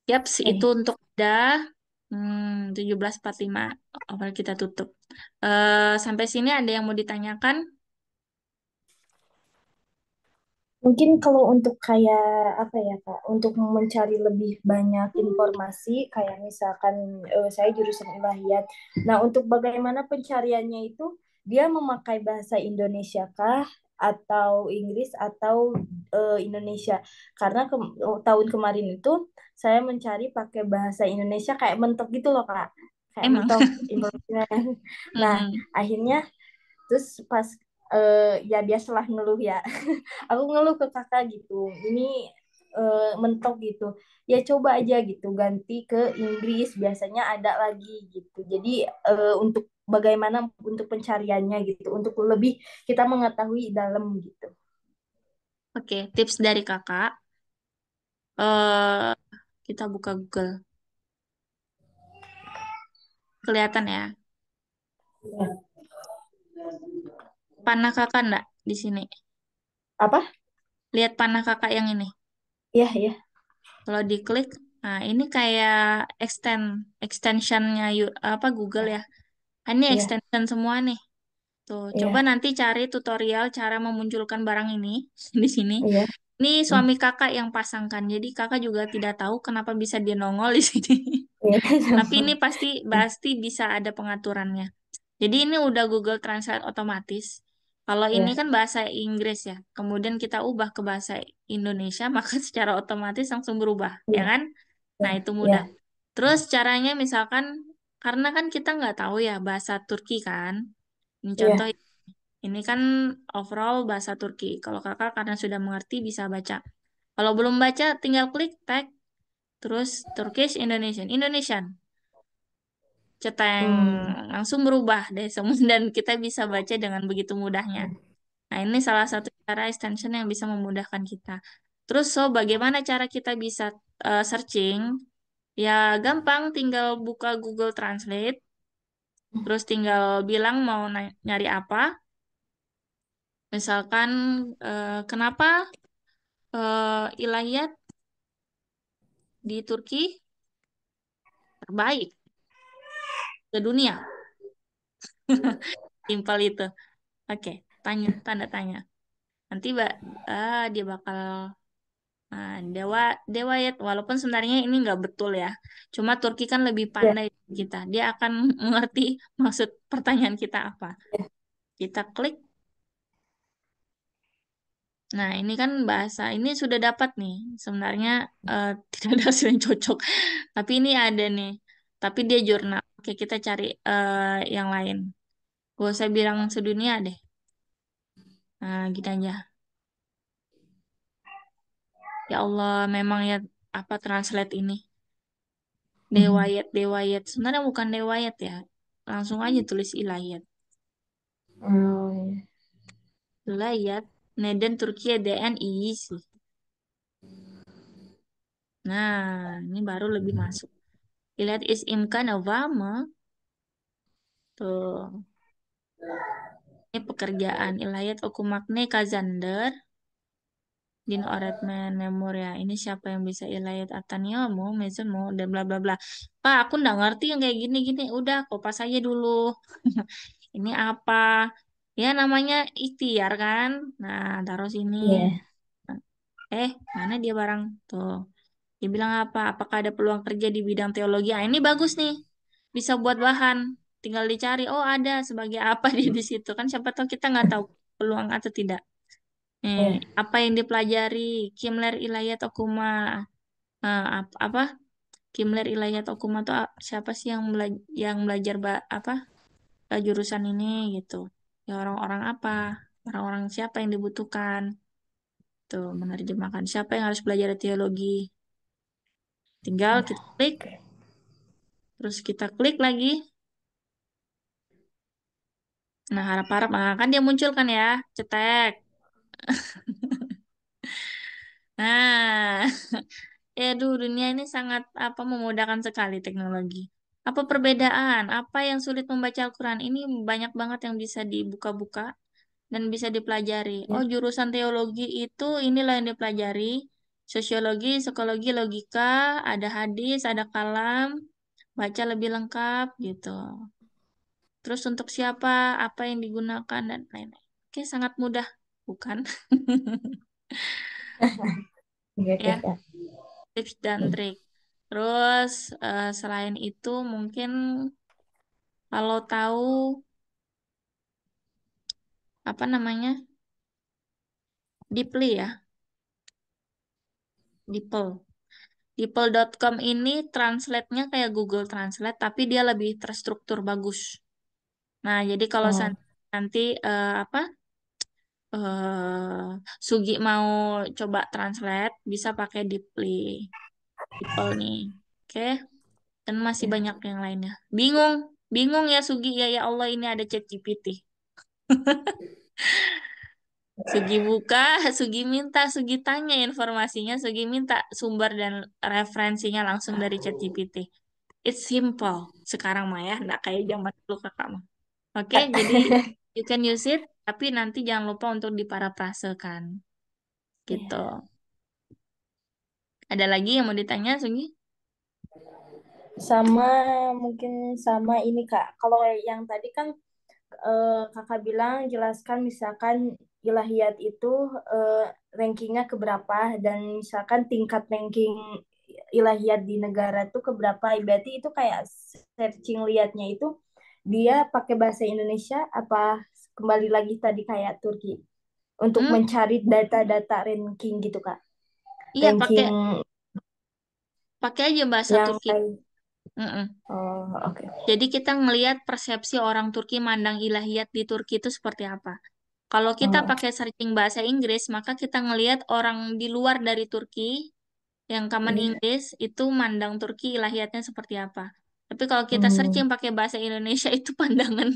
yaps, itu oke. untuk udah 17.45 awal kita tutup. Sampai sini ada yang mau ditanyakan? Mungkin kalau untuk kayak apa ya Kak, untuk mencari lebih banyak informasi, kayak misalkan saya jurusan ilahiyat. Nah, untuk bagaimana pencariannya itu, dia memakai bahasa Indonesia kah, atau Inggris, atau Indonesia? Karena tahun kemarin itu saya mencari pakai bahasa Indonesia kayak mentok gitu loh Kak, kayak Emang. mentok informasinya. Nah, Mm-mm. akhirnya terus pas ya biasalah ngeluh ya. Aku ngeluh ke kakak gitu, ini mentok gitu, ya coba aja gitu ganti ke Inggris, biasanya ada lagi gitu. Jadi untuk bagaimana untuk pencariannya gitu, untuk lebih kita mengetahui dalam gitu. Oke, tips dari kakak. eh kita buka Google. Kelihatan ya. Ya. Panah kakak enggak di sini? Apa? Lihat panah kakak yang ini. Iya, iya, Kalau diklik, nah ini kayak extensionnya apa Google ya. Ah, ini iya, extension semua nih. Tuh, coba iya, nanti cari tutorial cara memunculkan barang ini di sini. iya. Ini Hmm. suami kakak yang pasangkan. Jadi kakak juga tidak tahu kenapa bisa dia nongol di sini. Iya. Tapi ini pasti pasti bisa ada pengaturannya. Jadi ini udah Google Translate otomatis. Kalau ini Iya, kan bahasa Inggris ya, kemudian kita ubah ke bahasa Indonesia, maka secara otomatis langsung berubah, ya iya, kan? Nah, iya, itu iya, mudah. Terus caranya misalkan, karena kan kita nggak tahu ya bahasa Turki kan. Ini contoh, iya, ini kan overall bahasa Turki. Kalau kakak karena sudah mengerti bisa baca. Kalau belum baca, tinggal klik tag, terus Turkish Indonesian. Indonesian. Ceteng, hmm, langsung berubah deh semua dan kita bisa baca dengan begitu mudahnya. Nah, ini salah satu cara extension yang bisa memudahkan kita. Terus, so bagaimana cara kita bisa searching? Ya, gampang, tinggal buka Google Translate, terus tinggal bilang mau nyari apa. Misalkan, kenapa ilahiyat di Turki terbaik sedunia? Simpel itu. Oke, tanda tanya. Nanti dia bakal dewa dewa ya, walaupun sebenarnya ini nggak betul ya. Cuma Turki kan lebih iya, pandai dari kita. Dia akan mengerti maksud pertanyaan kita apa. iya. Kita klik. Nah, ini kan bahasa ini sudah dapat nih. Sebenarnya tidak ada hasil yang cocok. Tapi ini ada nih. Tapi dia jurnal. Oke, kita cari yang lain. Gak usah bilang sedunia deh. Nah, gini aja. Ya Allah, memang ya apa translate ini. Mhm. Dewayat, Dewayat. Sebenarnya bukan Dewayat ya. Langsung aja tulis Ilayat. Oh, iya. Ilayat. Neden Türkiye DNI sih. Nah, ini baru lebih masuk. Ilayat is imkan mı? Tuh. Ini pekerjaan. Ilayat okumak ne kazandır. Din öğretmen memur ya. Ini siapa yang bisa ilayat ataniyamu, mezemu, dan bla bla bla. Pak, aku nggak ngerti yang kayak gini-gini. Udah, kopas aja dulu. Ini apa? Ya namanya ikhtiar kan. Nah, taruh sini. Iya, Mana dia barang? Tuh. Dia bilang apa? Apakah ada peluang kerja di bidang teologi? Ah, ini bagus nih. Bisa buat bahan. Tinggal dicari. Oh, ada sebagai apa dia di situ kan? Siapa tahu kita nggak tahu peluang atau tidak. iya, Apa yang dipelajari? Kimler Ilayat Okuma. Apa? Kimler Ilayat Okuma tuh siapa sih yang yang belajar apa jurusan ini gitu? Ya orang-orang apa? Orang-orang siapa yang dibutuhkan? Tuh, menerjemahkan siapa yang harus belajar teologi. Tinggal iya. kita klik, Oke. terus kita klik lagi. Nah, harap-harap, kan dia muncul kan ya, cetek. Nah, ya aduh, dunia ini sangat apa memudahkan sekali teknologi. Apa perbedaan? Apa yang sulit membaca Al-Quran? Ini banyak banget yang bisa dibuka-buka dan bisa dipelajari. Oh, Iya, jurusan teologi itu inilah yang dipelajari. Sosiologi, psikologi, logika, ada hadis, ada kalam, baca lebih lengkap gitu. Terus untuk siapa, apa yang digunakan dan lain-lain. Oke, sangat mudah, bukan? Oke, oke, Ya, Kak. tips dan trik. Terus selain itu mungkin kalau tahu apa namanya? Deeply ya, Deeple. Deeple.com ini translate-nya kayak Google Translate tapi dia lebih terstruktur bagus. Nah, jadi kalau Oh, nanti apa Sugi mau coba translate bisa pakai Deeply, Deeple nih. Oke, dan masih ya. banyak yang lainnya. Bingung, bingung ya Sugi ya ya Allah ini ada ChatGPT. Sugi buka, Sugi minta, Sugi tanya informasinya, Sugi minta sumber dan referensinya langsung dari ChatGPT. It's simple sekarang mah ya, nggak kayak zaman dulu kakak mah. Oke, jadi you can use it, tapi nanti jangan lupa untuk diparafrasekan gitu. Iya. Ada lagi yang mau ditanya, Sugi? Sama mungkin sama ini Kak. Kalau yang tadi kan Kakak bilang jelaskan misalkan ilahiyat itu rankingnya keberapa dan misalkan tingkat ranking ilahiyat di negara itu keberapa. Berarti itu kayak searching liatnya itu dia pakai bahasa Indonesia apa kembali lagi tadi kayak Turki untuk Hmm, mencari data-data ranking gitu Kak. iya pakai Ranking pakai aja bahasa yang Turki. kayak Mm-mm. oh oke. Jadi kita ngelihat persepsi orang Turki mandang ilahiyat di Turki itu seperti apa. Kalau kita Oh, pakai searching bahasa Inggris, maka kita ngelihat orang di luar dari Turki yang common iya. English itu mandang Turki ilahiyatnya seperti apa. Tapi kalau kita Hmm. searching pakai bahasa Indonesia itu pandangan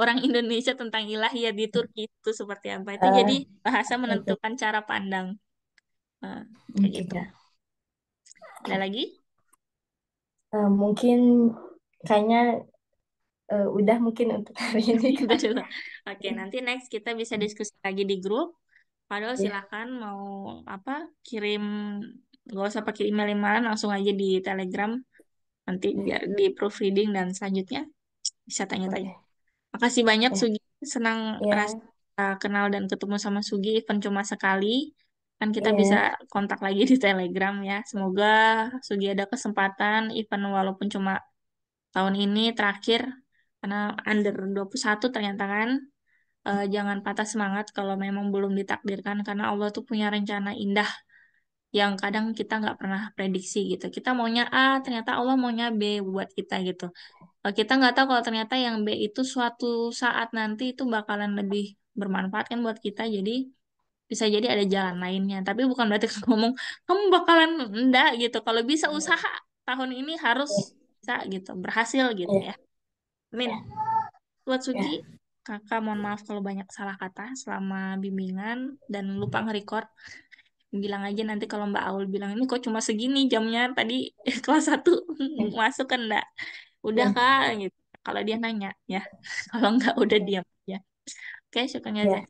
orang Indonesia tentang ilahiyat di Turki itu seperti apa. Itu Ah, jadi bahasa oke. menentukan cara pandang. Nah, kayak Oke, gitu. Kak. Ada lagi? Mungkin kayaknya udah mungkin untuk hari ini Itu Kak. dulu. Oke, nanti next kita bisa diskusi lagi di grup. Padahal Ya, silakan mau apa kirim nggak usah pakai email-emailan langsung aja di Telegram nanti biar ya, di proofreading dan selanjutnya bisa tanya-tanya. oke. Makasih banyak Ya, Sugi, senang rasa ya, kenal dan ketemu sama Sugi, even cuma sekali. Kan kita bisa ya, kontak lagi di Telegram ya. Semoga Sugi ada kesempatan, even walaupun cuma tahun ini terakhir, karena under 21 ternyata kan. Jangan patah semangat kalau memang belum ditakdirkan, karena Allah tuh punya rencana indah yang kadang kita nggak pernah prediksi gitu. Kita maunya A, ternyata Allah maunya B buat kita gitu. Kita nggak tahu kalau ternyata yang B itu suatu saat nanti itu bakalan lebih bermanfaat kan buat kita. Jadi bisa jadi ada jalan lainnya. Tapi bukan berarti kamu ngomong kamu bakalan enggak gitu. Kalau bisa usaha tahun ini harus bisa gitu, berhasil gitu ya, ya. Amin. Buat Sugi, ya, kakak mohon maaf kalau banyak salah kata selama bimbingan dan lupa nge-record. Bilang aja nanti kalau Mbak Aul bilang ini kok cuma segini jamnya tadi kelas 1 masuk kan enggak? Udah ya, Kak gitu. Kalau dia nanya ya. Kalau enggak udah diam ya. Oke, syukurnya ya. Zah.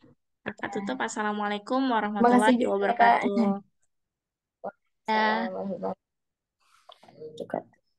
Kakak tutup. Assalamualaikum Makasih warahmatullahi juga Kak. wabarakatuh. Ya. Assalamualaikum warahmatullahi wabarakatuh.